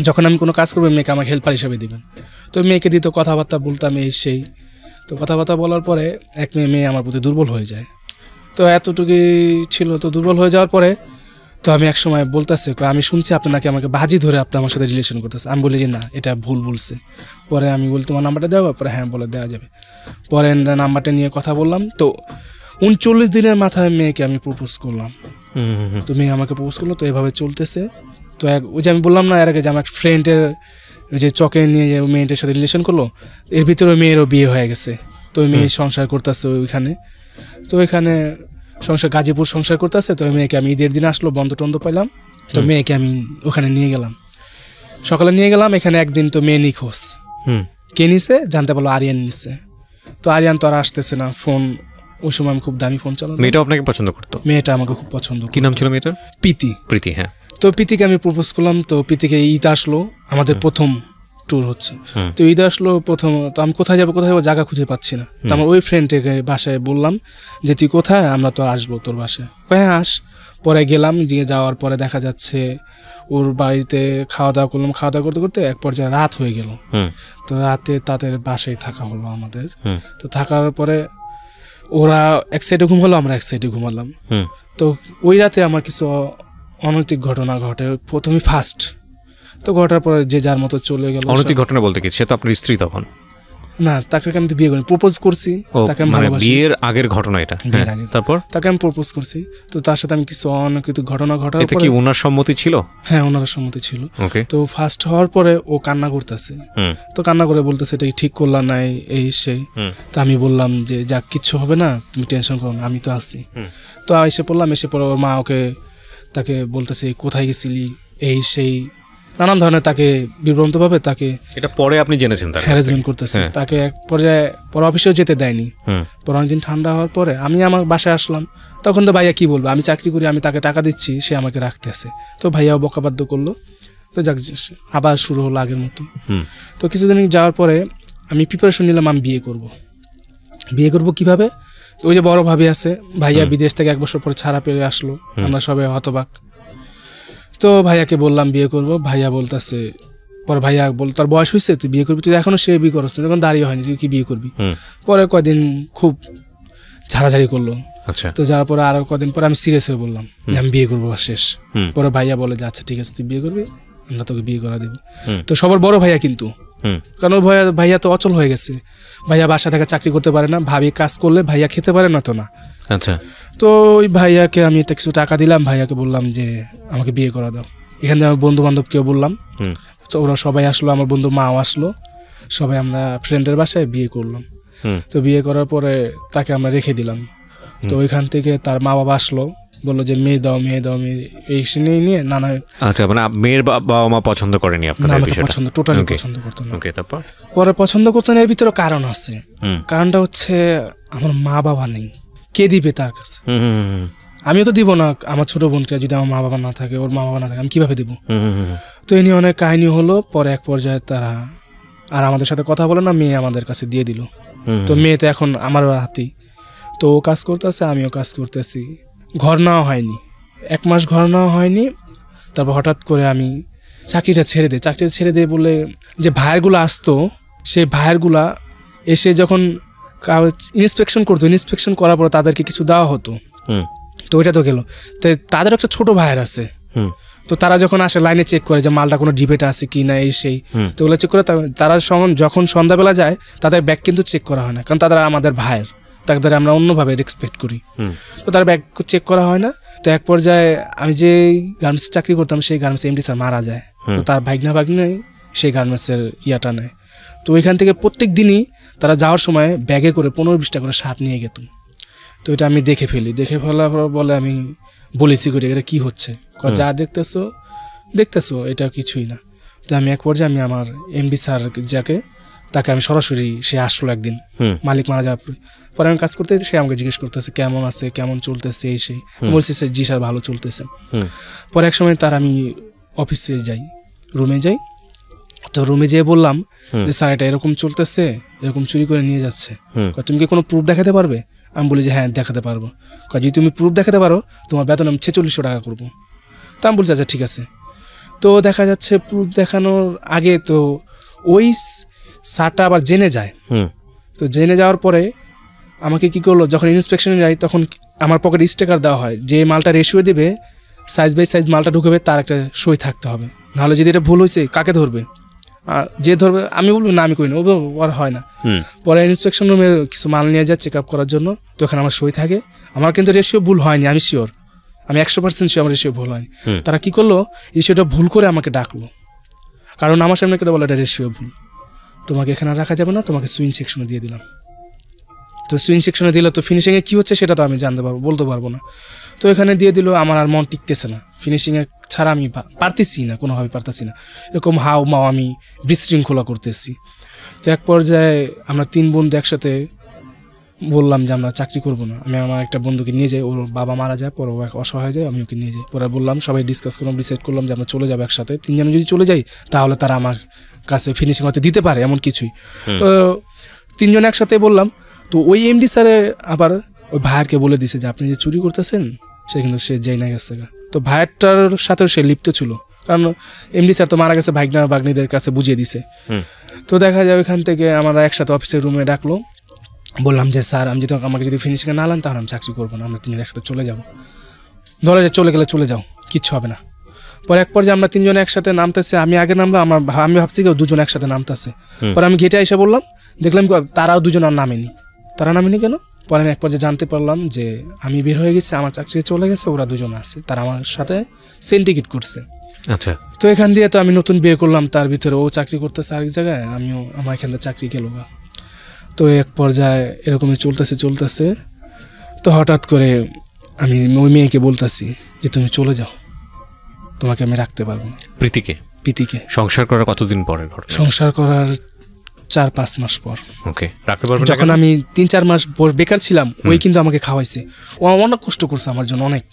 যখন আমি কোনো কাজ করবো মেয়েকে আমার হেল্পার হিসেবে দিবেন। তো মেয়েকে দিত, কথাবার্তা বলতাম এই সেই। তো কথাবার্তা বলার পরে এক মেয়ে আমার প্রতি দুর্বল হয়ে যায়। তো এতটুকুই ছিল। তো দুর্বল হয়ে যাওয়ার পরে তো আমি এক সময় বলতেছে আমি শুনছি আপনি নাকি আমাকে বাজি ধরে আপনি আমার সাথে রিলেশন করতেছে। আমি বলি যে না, এটা ভুল বলছে। পরে আমি বলি তোমার নাম্বারটা দেওয়া? পরে হ্যাঁ বলে দেওয়া যাবে। পরে নাম্বারটা নিয়ে কথা বললাম। তো 39 দিনের মাথায় মেয়েকে আমি প্রপোজ করলাম। তো মেয়ে আমাকে প্রপোজ করলো। তো এভাবে চলতেছে। তো ওই যে আমি বললাম না এর আগে যে আমার ফ্রেন্ডের যে চকে নিয়ে যে মেয়েটার সাথে রিলেশন করলো, এর ভিতরে মেয়েরও বিয়ে হয়ে গেছে। তো ওই মেয়ে সংসার করতেছে ওইখানে। তো ওইখানে গাজীপুর সংসার করতেছে। তো মেয়েকে আমি ঈদের দিন আসলো, বন্ধ টন্ধ পাইলাম। তো মেয়েকে আমি ওখানে নিয়ে গেলাম, সকালে নিয়ে গেলাম। এখানে একদিন তো মেয়ে নিখোঁজ। কে নিছে জানতে পারলো আরিয়ান নিছে। তো আরিয়ান তো আর আসতেছে না, ফোন ওই সময় আমি খুব দামি ফোন চালাতাম। মেয়েটা আপনাকে পছন্দ করতো? মেয়েটা আমাকে খুব পছন্দ। কি নাম ছিল মেয়েটার? প্রীতি। হ্যাঁ। তো প্রীতিকে আমি প্রপোজ করলাম। তো প্রীতিকে ঈদ আসলো, আমাদের প্রথম ট্যুর হচ্ছে। তো ঈদ আসলো প্রথম। তো আমি কোথায় যাবো জায়গা খুঁজে পাচ্ছি না। তো আমার ওই ফ্রেন্ডকে বাসায় বললাম যে তুই কোথায়, আমরা তো আসবো তোর বাসায়। হ্যাঁ আস। পরে গেলাম, গিয়ে যাওয়ার পরে দেখা যাচ্ছে ওর বাড়িতে খাওয়া দাওয়া করলাম। খাওয়া দাওয়া করতে করতে এক পর্যায়ে রাত হয়ে গেল। তো রাতে তাদের বাসায় থাকা হলো আমাদের। তো থাকার পরে ওরা এক সাইডে ঘুমালো, আমরা এক সাইডে ঘুমালাম। তো ওই রাতে আমার কিছু অনৈতিক ঘটনা ঘটে। প্রথমে ফার্স্ট তো ঘটার পরে যে যার মতো চলে গেল। অনৈতিক ঘটনা বলতে কি, সে তো আপনার স্ত্রী তখন? না, তাকে আমি তো বিয়ে করি, প্রপোজ করছি তাকে। আমি ভালোবাসি। বিয়ের আগের ঘটনা এটা? তারপর তাকে আমি প্রপোজ করছি। তো তার সাথে আমি কিছু অনৈতিক ঘটনা ঘটার পরে। এতে কি ওনার সম্মতি ছিল? হ্যাঁ, ওনার সম্মতি ছিল। তো ফার্স্ট হওয়ার পরে ও কান্না করতেছে। তো কান্না করে বলতেছে এটা ঠিক করলা নাই, এই সেই। তো আমি বললাম যে যাক কিচ্ছু হবে না, তুমি টেনশন করো না, আমি তো আছি। তো এসে পড়লাম। এসে পরে ওর মা তাকে বলতেছে কোথায় গেছিলি, এই সেই নানান ধরনের তাকে বিভ্রান্তভাবে তাকে। এটা পরে আপনি জেনেছেন হ্যারাসমেন্ট করতেছে। তাকে এক পর্যায়ে পরে অফিসেও যেতে দেয়নি। পরে অনেকদিন ঠান্ডা হওয়ার পরে আমি আমার বাসায় আসলাম। তখন তো ভাইয়া কি বলবো, আমি চাকরি করি, আমি তাকে টাকা দিচ্ছি, সে আমাকে রাখতে আসে। তো ভাইয়াও বকাবাধ্য করলো। তো যাক আবার শুরু হলো আগের মতো। তো কিছুদিন যাওয়ার পরে আমি প্রিপারেশন নিলাম আমি বিয়ে করবো কিভাবে। ওই যে বড় ভাবি আছে, ভাইয়া বিদেশ থেকে 1 বছর পরে ছাড়া পেয়ে আসলো, আমরা সবাই হতবাক। তো ভাইয়াকে বললাম বিয়ে করব। ভাইয়া বলতেছে, পরে ভাইয়া বল তোর বয়স হয়েছে, তুই বিয়ে করবি? তুই এখনো সে বিয়ে করছ না, তখন দাঁড়িয়ে হয়নি, তুই কি বিয়ে করবি? পরে কয়দিন খুব ঝাড়াঝাড়ি করলো। তো যাওয়ার পরে আরো কদিন পরে আমি সিরিয়াস হয়ে বললাম যে আমি বিয়ে করবো শেষ। পরে ভাইয়া বলে যে আচ্ছা ঠিক আছে তুই বিয়ে করবি, আমরা তোকে বিয়ে করা দেবো। তো সবার বড় ভাইয়া কিন্তু, কারণ ভাইয়া তো অচল হয়ে গেছে। ভাইয়া বাসা থেকে চাকরি করতে পারে না, ভাবি কাজ করলে ভাইয়া খেতে পারে না। তো না, আচ্ছা। তো ওই ভাইয়াকে আমি একটা কিছু টাকা দিলাম, ভাইয়াকে বললাম যে আমাকে বিয়ে করা দাও। এখান থেকে আমার বন্ধু বান্ধবকেও বললাম, ওরা সবাই আসলো, আমার বন্ধুর মাও আসলো, সবাই আমরা ফ্রেন্ডের বাসায় বিয়ে করলাম। তো বিয়ে করার পরে তাকে আমরা রেখে দিলাম। তো ওইখান থেকে তার মা বাবা আসলো, বললো যে মেয়ে দাও এই নিয়ে নানা। আচ্ছা, মানে মেয়ের বাবা মা পছন্দ করেনি আপনাদের বিষয়টা? পছন্দ টোটালি পছন্দ করতো না। ওকে, তারপর পরে পছন্দ করতো না, এর ভিতরে কারণ আছে। কারণটা হচ্ছে আমার মা বাবা নেই, কে দিবে তার কাছে? আমিও তো দিব না আমার ছোট বোনকে, যদি আমার মা বাবা না থাকে, ওর মা বাবা না থাকে, আমি কিভাবে দিব? তো এ নিয়ে অনেক কাহিনী হলো। পরে এক পর্যায়ে তারা আর আমাদের সাথে কথা বলে না, মেয়ে আমাদের কাছে দিয়ে দিল। তো মেয়ে তো এখন আমার হাতেই, তো ও কাজ করতেছে, আমিও কাজ করতেছি। ঘর নেওয়া হয়নি, 1 মাস ঘর নেওয়া হয়নি। তারপর হঠাৎ করে আমি চাকরিটা ছেড়ে দিয়ে বলে যে ভাইয়েরগুলো আসতো, সেই ভাইয়েরগুলা এসে যখন ইন্সপেকশন করতো, ইন্সপেকশন করার পর তাদেরকে কিছু দেওয়া হতো, তো ওইটা তো গেল। তো তাদের একটা ছোট ভাইয়ের আছে, তো তারা যখন আসে লাইনে চেক করে যে মালটা কোনো ডিবেটা আছে কি না, এই সেই, তো ওগুলো চেক করে তারা যখন সন্ধ্যাবেলা যায় তাদের ব্যাগ কিন্তু চেক করা হয় না, কারণ তারা আমাদের ভাইয়ের, তাদের আমরা অন্যভাবে রেসপেক্ট করি, তো তার ব্যাগ চেক করা হয় না। তো এক পর্যায়ে আমি যে গার্মেন্টস চাকরি করতাম সেই গার্মেন্টস এমডি স্যার মারা যায়, তো তার ভাগ্নে সেই গার্মেন্টসের ইয়াটা নেয়। তো ওইখান থেকে প্রত্যেক দিনই তারা যাওয়ার সময় ব্যাগে করে 15-20টা করে শার্ট নিয়ে যেত। তো এটা আমি দেখে ফেলার পর বলে আমি বলেছি করে এটা কী হচ্ছে, যা দেখতেছো এটা কিছুই না। তো আমি এক পর্যায়ে আমি আমার এমডি স্যার তাকে আমি সরাসরি, সে আসলো একদিন মালিক মারা যাওয়ার পরে আমি কাজ করতে, সে আমাকে জিজ্ঞেস করতেছে কেমন আছে, কেমন চলতেছে, এই সেই। বলছি জি স্যার ভালো চলতেছে। পরে এক সময় আমি অফিসে যাই, রুমে যাই, তো রুমে যেয়ে বললাম যে স্যার এটা এরকম চলতেছে, এরকম চুরি করে নিয়ে যাচ্ছে, তুমি কি কোনো প্রুফ দেখাতে পারবে? আমি বলি যে হ্যাঁ দেখাতে পারবো। যদি তুমি প্রুফ দেখাতে পারো তোমার বেতন আমি 4600 টাকা করবো। তো আমি বলছি আচ্ছা ঠিক আছে। তো দেখা যাচ্ছে প্রুফ দেখানোর আগে তো ওই স্যারটা আবার জেনে যায়। তো জেনে যাওয়ার পরে আমাকে কি করলো, যখন ইন্সপেকশনে যাই তখন আমার পকেটে স্টিকার দেওয়া হয়, যে মালটা রেশিও দেবে সাইজ বাই সাইজ মালটা ঢুকবে তার একটা সই থাকতে হবে, নাহলে যদি এটা ভুল হয়েছে কাকে ধরবে, যে ধরবে আমি বলবো না আমি করি না, ওর হয় না। পরে ইন্সপেকশন রুমে কিছু মাল নিয়ে যায় চেক আপ করার জন্য, তো ওখানে আমার সই থাকে। আমার কিন্তু রেশিও ভুল হয়নি, আমি শিওর, আমি 100% শিওর আমার রেশিও ভুল হয়নি। তারা কি করলো, রেশিওটা ভুল করে আমাকে ডাকলো, কারণ আমার সামনে কেটে বলে এটা রেশিও ভুল, তোমাকে এখানে রাখা যাবে না, তোমাকে সুইং সেকশনে দিয়ে দিলাম। তো সুইং সেকশনে দিলে তো ফিনিশিংয়ে কী হচ্ছে সেটা তো আমি বলতে পারবো না। তো এখানে দিয়ে দিল, আমার আর মন টিকতেছে না, ফিনিশিংয়ে ছাড়া আমি পারতেছি না, কোনোভাবে পারতেছি না, এরকম হাও মাও আমি বিশৃঙ্খলা করতেছি। তো এক পর্যায়ে আমরা 3 বন্ধু একসাথে বললাম যে আমরা চাকরি করবো না। আমি আমার একটা বন্ধুকে নিয়ে যাই, ওর বাবা মারা যায়, পরে ও অসহায় যায়, আমি ওকে নিয়ে যাই। পরে বললাম, সবাই ডিসকাস করলাম, ডিসাইড করলাম যে আমরা চলে যাবো একসাথে, 3 জন যদি চলে যাই তাহলে তারা আমার কাছে ফিনিশিং হয়তো দিতে পারে এমন কিছুই। তো 3 জন একসাথে বললাম। তো ওই এমডি স্যারে আবার ওই ভাইয়ারকে বলে দিছে যে আপনি যে চুরি করতেছেন সে কিন্তু সে যাই না গেছে। তো ভাইয়ারটার সাথেও সে লিপ্ত ছিল, কারণ এমডি স্যার তো মারা গেছে, ভাগ্নিদের কাছে বুঝিয়ে দিছে। তো দেখা যায় ওইখান থেকে আমরা একসাথে অফিসের রুমে ডাকলো, বললাম যে স্যার আমি যদি আমাকে যদি ফিনিশিংয়ে না লান তাহলে আমি চাকরি করবো না, আমরা 3 জন একসাথে চলে যাবো, ধরে যে চলে গেলে চলে যাও, কিচ্ছু হবে না। পরে এক পর্যায়ে আমরা 3 জন একসাথে নামতেছে, আমি আগে নামলাম, আমি ভাবছি কেউ 2 জন একসাথে নামতেছে। পরে আমি গেটে এসে বললাম, দেখলাম তারাও 2 জন আর নামেনি। তারা নামেনি কেন? পরে আমি এক পর্যায়ে জানতে পারলাম যে আমি বের হয়ে গেছি, আমার চাকরি চলে গেছে, ওরা 2 জন আছে, তারা আমার সাথে সেন টিকিট করছে। আচ্ছা। তো এখান দিয়ে তো আমি নতুন বিয়ে করলাম, তার ভিতরে ও চাকরি করতেছে আরেক জায়গায়, আমিও আমার এখান থেকে চাকরি গেল। তো এক পর্যায়ে এরকমই চলতেছে। তো হঠাৎ করে আমি ওই মেয়েকে বলতেছি যে তুমি চলে যাও, তোমাকে আমি রাখতে পারবো না। প্রীতিকে সংসার করার কতদিন পরে? সংসার করার 4-5 মাস পর। ওকে, রাখতে পারবো। যখন আমি 3-4 মাস বেকার ছিলাম, ওই কিন্তু আমাকে খাওয়াইছে, ও অনেক কষ্ট করছে আমার জন্য, অনেক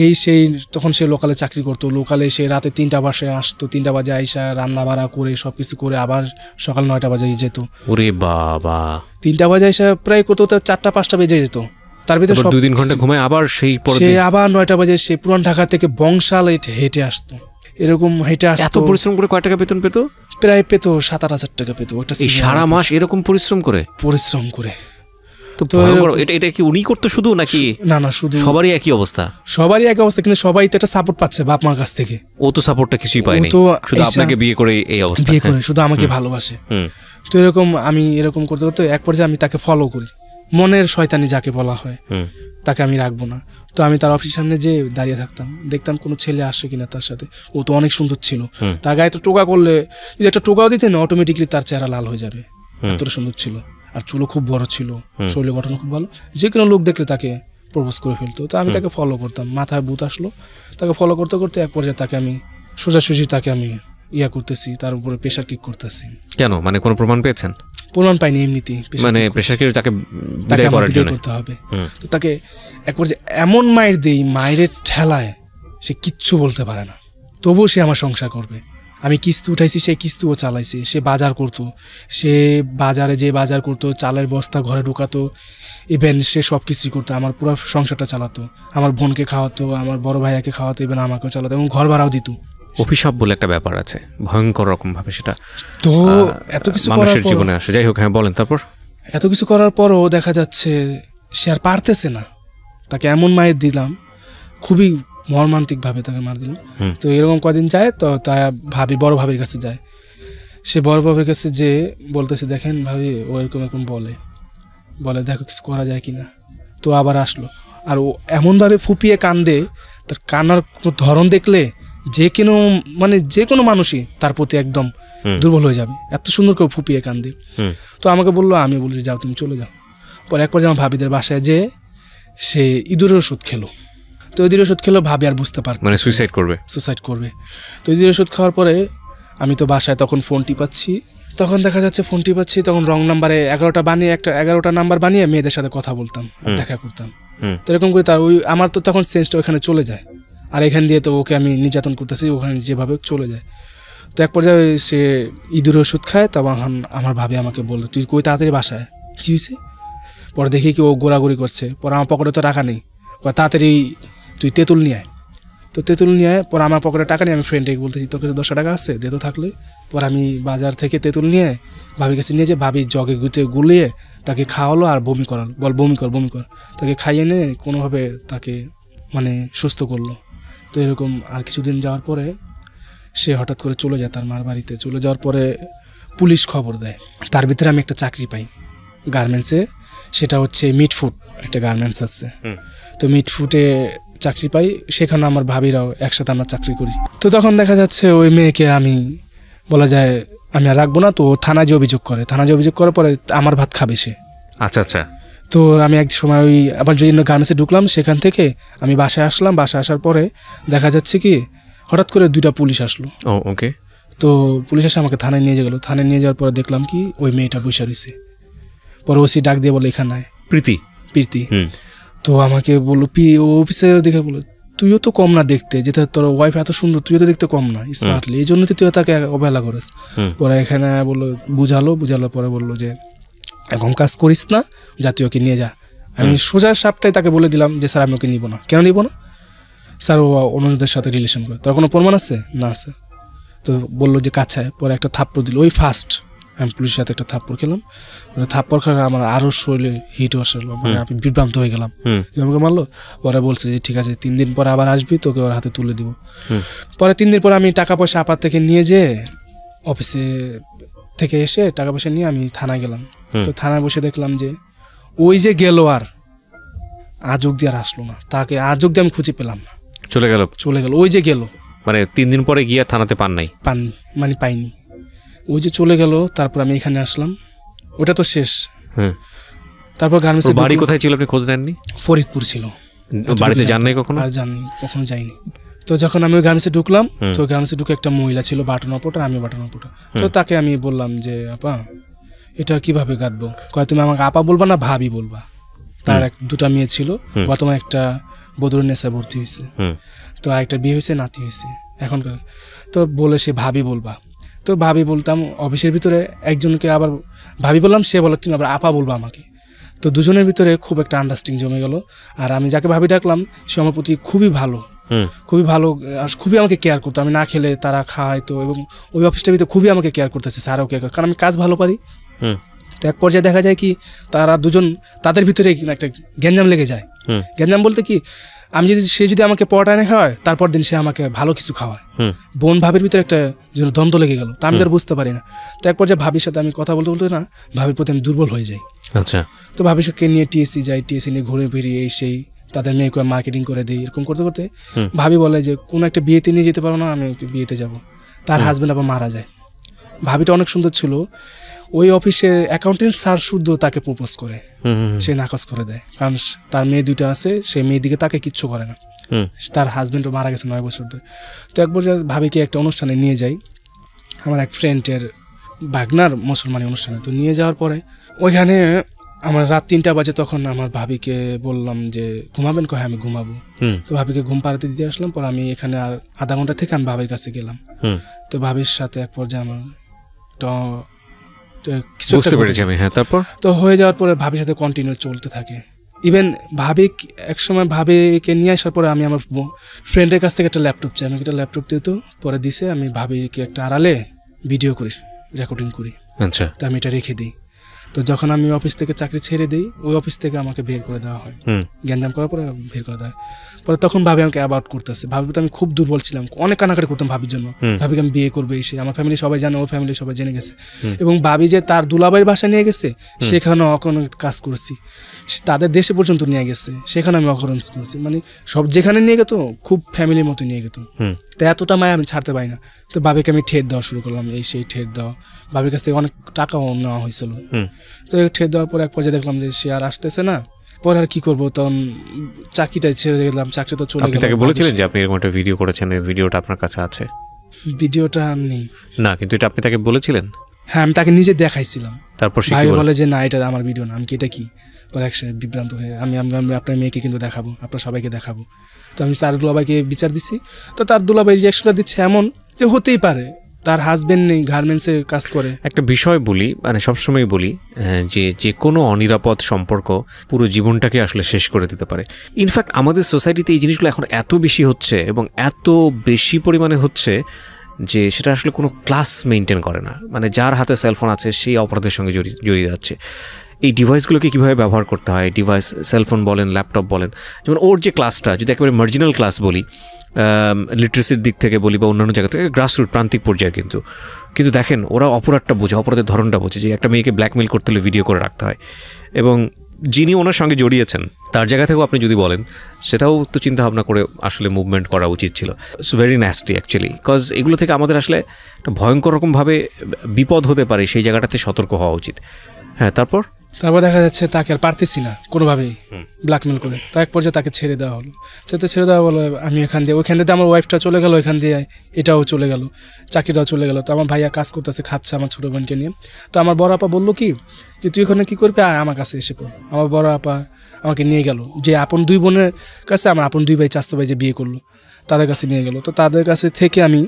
এই সেই। তখন সে লোকালে চাকরি করতো, লোকালে সে রাতে 3টা বাজে আসতো, 3টা বাজে আইসা রান্না বাড়া করে সবকিছু করে আবার সকাল 9টা বাজে যেত। ওরে বাবা, 3টা বাজে আইসা প্রায় করতো, 4টা-5টা বেজে যেত। তার ভিতরে 2-3 ঘন্টা ঘুমায় আবার সে আবার 9টা বাজে সে পুরান ঢাকা থেকে বংশাল হেঁটে আসতো, এরকম হেঁটে আসতো। এত পরিশ্রম করে কয় টাকা বেতন পেত? প্রায় পেত 7-8 টাকা পেত। ওটা সারা মাস এরকম পরিশ্রম করে তো এটা কি উনি করতো শুধু, নাকি না শুধু সবারই একই অবস্থা? সবারই একই অবস্থা, কিন্তু সবাই তো একটা সাপোর্ট পাচ্ছে বাপ মার কাছ থেকে। ও তো সাপোর্টটা কিছুই পায়নি, শুধু আপনাকে বিয়ে করে এই অবস্থা, বিয়ে করে শুধু আমাকে ভালোবাসে। তো এরকম আমি এরকম করতে করতে এক পর্যায়ে আমি তাকে ফলো করি, মনের শয়তানি যাকে বলা হয়, তাকে আমি রাখবো না। তো আমি তার অফিসের সামনে যে দাঁড়িয়ে থাকতাম, দেখতাম কোনো ছেলে আসে কিনা তার সাথে। ও তো অনেক সুন্দর ছিল, তার গায়ে তো টোকা করলে যদি একটা টোকাও দিতে না অটোমেটিকলি তার চেহারা লাল হয়ে যাবে, এতটা সুন্দর ছিল। আর চুলও খুব বড় ছিল, শরীরের গঠন খুব ভালো, যে কোনো লোক দেখলে তাকে প্রপোজ করে ফেলতো। তো আমি তাকে ফলো করতাম, মাথায় ভূত আসলো, তাকে ফলো করতে করতে এক পর্যায়ে তাকে আমি সোজাসুজি তাকে আমি করতেছি, তার উপরে প্রেশার কিক করতেছি। কেন, মানে কোনো প্রমাণ পেয়েছেন? প্রমাণ পাইনি, এমনিতেই মানে প্রেশার কিক তাকে করতে হবে। তো তাকে এক পর্যায়ে এমন মায়ের দেই, মায়ের ঠেলায় সে কিচ্ছু বলতে পারে না, তবুও সে আমার সংসার করবে। আমি কিস্তি উঠাইছি, সেই কিস্তিও চালাইছি। সে বাজার করতো, সে বাজারে যে বাজার করতো, চালের বস্তা ঘরে ঢুকাতো, ইভেন সে সব কিছুই করতো, আমার পুরো সংসারটা চালাতো, আমার বোনকে খাওয়াতো, আমার বড় ভাইয়াকে খাওয়াতো, ইভেন আমাকেও চালাতো এবং ঘর ভাড়াও দিত। অভিশাপ বলে একটা ব্যাপার আছে, ভয়ঙ্কর রকম ভাবে সেটা তো এত কিছু মানুষের জীবনে আসে। যাই হোক, হ্যাঁ বলেন। তারপর এত কিছু করার পরও দেখা যাচ্ছে সে আর পারতেছে না, তাকে এমন মায়ের দিলাম, খুবই মর্মান্তিকভাবে তাকে মার দিলাম। তো এরকম কদিন যায়, তো তা ভাবি বড় ভাবির কাছে যায়। সে বড় ভাবির কাছে যে বলতেছে, দেখেন ভাবি ও এরকম এরকম বলে দেখো কিছু করা যায় কিনা। তো আবার আসলো, আর ও এমনভাবে ফুপিয়ে কান্দে, তার কান্নার ধরন দেখলে যে কোনো মানুষই তার প্রতি একদম দুর্বল হয়ে যাবে, এত সুন্দর করে ফুপিয়ে কান্দে। তো আমাকে বললো, আমি বলছি যাও তুমি চলে যাও। পরে একবার আমার ভাবিদের বাসায় যে সে ইঁদুরের ওষুধ খেলো। তো ইঁদুরের ওষুধ খেলো, ভাবি আর বুঝতে পারতো মানে সুইসাইড করবে। তো ইঁদুরের ওষুধ খাওয়ার পরে আমি তো বাসায় তখন ফোন টিপাচ্ছি, তখন দেখা যাচ্ছে ফোন টিপাচ্ছি, তখন রং নাম্বারে 11টা নাম্বার বানিয়ে মেয়েদের সাথে কথা বলতাম, দেখা করতাম। তো এরকম করে তার আমার তো তখন সেন্সটা ওখানে চলে যায়, আর এখান দিয়ে তো ওকে আমি নির্যাতন করতেছি, ওখানে যেভাবে চলে যায়। তো এক পর্যায়ে সে ইঁদুরের ওষুধ খায়, তখন আমার ভাবি আমাকে বললো, তুই কই তাড়াতাড়ি বাসায়, কী হয়েছে? পরে দেখি কি ও গোড়াগড়ি করছে। পরে আমার পকেটে তো টাকা নেই, তাড়াতাড়ি তুই তেঁতুল নিয়ে আয়। তো তেঁতুল নিয়ে আয়। পরে আমার পকেটে টাকা নেই, আমি ফ্রেন্ডকে বলতেছি তোর কাছে 10 টাকা আছে, দে তো থাকলে। পরে আমি বাজার থেকে তেঁতুল নিয়ে ভাবির কাছে নিয়ে যে ভাবি জগে গুলিয়ে তাকে খাওয়ালো আর বমি করালো, বমি কর। তাকে খাইয়ে নিয়ে কোনোভাবে তাকে মানে সুস্থ করলো। তো এরকম আর কিছুদিন যাওয়ার পরে সে হঠাৎ করে চলে যায় তার মার বাড়িতে। চলে যাওয়ার পরে পুলিশ খবর দেয়। তার ভিতরে আমি একটা চাকরি পাই গার্মেন্টসে, সেটা হচ্ছে মিটফুড একটা গার্মেন্টস আছে। তো মিটফুডে চাকরি পাই, সেখানে আমার ভাবিরাও একসাথে আমরা চাকরি করি। তো তখন দেখা যাচ্ছে ওই মেয়েকে আমি বলা যায় আমি আর রাখবো না, তো থানায় যে অভিযোগ করার পরে আমার ভাত খাবে সে। আচ্ছা। তো আমি এক সময় ওই আবার জন্য গার্মেন্টসে ঢুকলাম, সেখান থেকে আমি বাসায় আসলাম। বাসায় আসার পরে দেখা যাচ্ছে কি হঠাৎ করে 2টা পুলিশ আসলো। ওকে। তো পুলিশ এসে আমাকে থানায় নিয়ে গেলো। থানায় নিয়ে যাওয়ার পরে দেখলাম কি ওই মেয়েটা বসে রয়েছে। পরে ওসি ডাক দিয়ে বলে, এখানে প্রীতি। তো আমাকে বললো, ও অফিসার দেখে বলে, তুইও তো কম না দেখতে, যেটা তোর ওয়াইফ এত সুন্দর, তুইও তো দেখতে কম না স্মার্টলি, এই জন্য তুই তাকে অবহেলা করিস। পরে এখানে বললো বুঝালো পরে বললো যে এখন কাজ করিস না, জাতীয় ওকে নিয়ে যা। আমি সোজা সাপটাই তাকে বলে দিলাম যে স্যার আমি ওকে নিব না। কেন নিব না? স্যার ও অন্যদের সাথে রিলেশন করে, তার কোনো প্রমাণ আছে? না স্যার। তো বললো যে কাছায়। পরে একটা থাপ্পড় দিল, ওই ফার্স্ট আমি পুলিশের সাথে একটা থাপ্পড় খেলাম। থাপ্পড় খাওয়া আমার আরও শরীরে হিট আসলো, মানে আমি বিভ্রান্ত হয়ে গেলাম, আমাকে মারলো। পরে বলছে যে ঠিক আছে 3 দিন পরে আবার আসবি, তোকে ওর হাতে তুলে দিব। পরে 3 দিন পরে আমি টাকা পয়সা আপার থেকে নিয়ে যেয়ে অফিসে থেকে এসে টাকা পয়সা নিয়ে আমি থানায় গেলাম। তো থানায় বসে দেখলাম যে ওই যে গেল, আর আজ অব্দি আর আসলো না, তাকে আজ অব্দি আমি খুঁজে পেলাম না, চলে গেল। ওই যে গেল, মানে 3 দিন পরে গিয়ে থানাতে পাননি, মানে পাইনি, ওই যে চলে গেল। তারপর আমি এখানে আসলাম, ওটা তো শেষ। তারপর গার্মেন্টসের বাড়ি কোথায় ছিল আপনি খোঁজ নেননি? ফরিদপুর ছিল। বাড়িতে যান নাই কখনো? আর কখনো যাইনি। তো যখন আমি ওই গার্মেন্টসে ঢুকলাম, তো গার্মেন্টসে ঢুকে একটা মহিলা ছিল বাটন অপরটা, আমি বাটন অপরটা। তো তাকে আমি বললাম যে আপা এটা কিভাবে গাঁথবো? কয় তুমি আমাকে আপা বলবা না ভাবি বলবা। তার 2টা মেয়ে ছিল, বর্তমানে একটা বদরুন্নেসা ভর্তি হয়েছে, তো আরেকটা বিয়ে হয়েছে, নাতি হয়েছে এখনকার। তো বলে সে ভাবি বলবা। তো ভাবি বলতাম, অফিসের ভিতরে একজনকে আবার ভাবি বললাম, সে বলে তুমি আবার আপা বলবা আমাকে। তো দুজনের ভিতরে খুব একটা আন্ডারস্ট্যান্ডিং জমে গেল। আর আমি যাকে ভাবি ডাকলাম সে আমার প্রতি খুবই ভালো, আর খুবই আমাকে কেয়ার করতো। আমি না খেলে তারা খাওয়াইতো, এবং ওই অফিসটার ভিতরে খুবই আমাকে কেয়ার করতেছে, স্যারও কেয়ার করে, কারণ আমি কাজ ভালো পারি। তো এক পর্যায়ে দেখা যায় কি তারা দুজন, তাদের ভিতরে একটা গ্যাঞ্জাম লেগে যায়। গ্যাঞ্জাম বলতে কি, সে যদি আমাকে পরোটা এনে খাওয়ায়, তারপর দিন সে আমাকে ভালো কিছু খাওয়ায়। বোন ভাবির ভিতরে একটা দ্বন্দ্ব লেগে গেল, তা আমি আর বুঝতে পারি না। তো এক পর্যায়ে ভাবির সাথে আমি কথা বলতে না, ভাবির প্রতি আমি দুর্বল হয়ে যাই। আচ্ছা। তো ভাবির সাথে নিয়ে টিএসসি যাই, টিএসসি নিয়ে ঘুরে ফিরিয়ে সেই তাদের মেয়েকে মার্কেটিং করে দিই। এরকম করতে করতে ভাবি বলে যে কোনো একটা বিয়েতে নিয়ে যেতে পারো না, আমি বিয়েতে যাব। তার হাজব্যান্ড আবার মারা যায়। ভাবিটা অনেক সুন্দর ছিল, ওই অফিসের অ্যাকাউন্টেন্ট স্যার শুদ্ধ তাকে প্রপোজ করে, সে নাকচ করে দেয়, কারণ তার মেয়ে 2টা আছে, সেই মেয়ের দিকে তাকে কিচ্ছু করে না। তার হাজব্যান্ডও মারা গেছে 9 বছর ধরে। তো একবার ভাবিকে একটা অনুষ্ঠানে নিয়ে যাই, আমার এক ফ্রেন্ডের বাগনার মুসলমানি অনুষ্ঠানে। তো নিয়ে যাওয়ার পরে ওইখানে আমার রাত 3টা বাজে, তখন আমার ভাবিকে বললাম যে ঘুমাবেন? কয় আমি ঘুমাবো। তো ভাবিকে ঘুম পাড়াতে দিতে আসলাম। পর আমি এখানে আর আধা ঘন্টা থেকে আমি ভাবির কাছে গেলাম। তো ভাবির সাথে এক পর্যায়ে আমার বুঝতে পেরেছি আমি। হ্যাঁ, তারপর তো হয়ে যাওয়ার পরে ভাবির সাথে কন্টিনিউ চলতে থাকে। ইভেন ভাবি একসময় ভাবিকে নিয়ে আসার পরে আমি আমার ফ্রেন্ডের কাছ থেকে একটা ল্যাপটপ চাই, আমাকে একটা ল্যাপটপ দিত, পরে দিছে, আমি ভাবিকে একটা আড়ালে ভিডিও করি, রেকর্ডিং করি। আচ্ছা, তো আমি এটা রেখে দিই। তো যখন আমি অফিস থেকে চাকরি ছেড়ে দিই, ওই অফিস থেকে আমাকে বের করে দেওয়া হয়, জ্ঞানজাম করার পরে বের করে দেওয়া হয়। পরে তখন ভাবি আমাকে অ্যাবাউট করতেছে, ভাবি তো আমি খুব দুর্বল ছিলাম, অনেক কানাকাটি করতাম ভাবির জন্য, ভাবিকে আমি বিয়ে করবো এসে, আমার ফ্যামিলি সবাই জানে, ওর ফ্যামিলি সবাই জেনে গেছে, এবং ভাবি যে তার দুলাভাইয়ের বাসা নিয়ে গেছে, সেখানেও অকরণ কাজ করছি, তাদের দেশে পর্যন্ত নিয়ে গেছে, সেখানে আমি অকরণ করছি, মানে সব যেখানে নিয়ে গেত খুব ফ্যামিলির মতো নিয়ে গেত। তো এতটা মায় আমি ছাড়তে পারি না। তো ভাবিকে আমি ঠেট দেওয়া শুরু করলাম, এই সেই ঠেট দেওয়া, ভাবির কাছ থেকে অনেক টাকাও নেওয়া হয়েছিল। তো ঠেট দেওয়ার পর এক পর্যায়ে দেখলাম যে সে আর আসতেছে না, পরে আর কি করবো, তখন চাকরিটা ছেড়ে গেলাম, চাকরি তো চলে গেল। আপনি তাকে বলেছিলেন যে আপনি এরকম একটা ভিডিও করেছেন, এই ভিডিওটা আপনার কাছে আছে? ভিডিওটা নেই না, কিন্তু এটা আপনি তাকে বলেছিলেন? হ্যাঁ, আমি তাকে নিজে দেখাইছিলাম। তারপর ভাই বলে যে না, এটা আমার ভিডিও না। আমি কি এটা কি? পরে একসাথে বিভ্রান্ত হয়ে আমি আপনার মেয়েকে কিন্তু দেখাবো, আপনার সবাইকে দেখাবো। তো আমি তার দুলাভাইকে বিচার দিছি, তো তার দুলাভাই রিয়াকশনটা দিচ্ছে এমন যে হতেই পারে, তার হাজবেন্ড নেই, গার্মেন্টসে কাজ করে। একটা বিষয় বলি, মানে সবসময় বলি যে কোনো অনিরাপদ সম্পর্ক পুরো জীবনটাকে আসলে শেষ করে দিতে পারে। ইনফ্যাক্ট আমাদের সোসাইটিতে এই জিনিসগুলো এখন এত বেশি হচ্ছে, এবং এত বেশি পরিমাণে হচ্ছে যে সেটা আসলে কোনো ক্লাস মেনটেন করে না। মানে যার হাতে সেলফোন আছে সেই অপরাধের সঙ্গে জড়িয়ে যাচ্ছে। এই ডিভাইসগুলোকে কীভাবে ব্যবহার করতে হয়, ডিভাইস, সেলফোন বলেন, ল্যাপটপ বলেন, যেমন ওর যে ক্লাসটা যদি একেবারে মার্জিনাল ক্লাস বলি, লিটারেসির দিক থেকে বলি বা অন্যান্য জায়গা থেকে, গ্রাসরুট প্রান্তিক পর্যায়ে, কিন্তু দেখেন ওরা অপরাধটা বোঝে, অপরাধের ধরনটা বোঝে, যে একটা মেয়েকে ব্ল্যাকমেল করতে হলে ভিডিও করে রাখতে হয়, এবং যিনি ওনার সঙ্গে জড়িয়েছেন তার জায়গা থেকেও আপনি যদি বলেন, সেটাও তো চিন্তা ভাবনা করে আসলে মুভমেন্ট করা উচিত ছিল। It's very nasty actually, because এগুলো থেকে আমাদের আসলে একটা ভয়ঙ্কর রকমভাবে বিপদ হতে পারে, সেই জায়গাটাতে সতর্ক হওয়া উচিত। হ্যাঁ, তারপর দেখা যাচ্ছে তাকে আর পারতেছি না কোনোভাবেই ব্ল্যাকমেল করে, তো এক পর্যায়ে তাকে ছেড়ে দেওয়া হলো। ছেড়ে দেওয়া বলে আমি ওইখান দিয়ে আমার ওয়াইফটা চলে গেল, ওইখান দিয়ে এটাও চলে গেল, চাকরিটাও চলে গেল। তো আমার ভাইয়া কাজ করতেছে, খাচ্ছে আমার ছোটো বোনকে নিয়ে। তো আমার বড় আপা বললো কি যে তুই ওখানে কী করবি, আমার কাছে এসে পড়। আমার বড় আপা আমাকে নিয়ে গেল, যে আপন দুই বোনের কাছে, আমার আপন দুই ভাই, চাস্তো ভাই যে বিয়ে করলো, তাদের কাছে নিয়ে গেল। তো তাদের কাছে থেকে আমি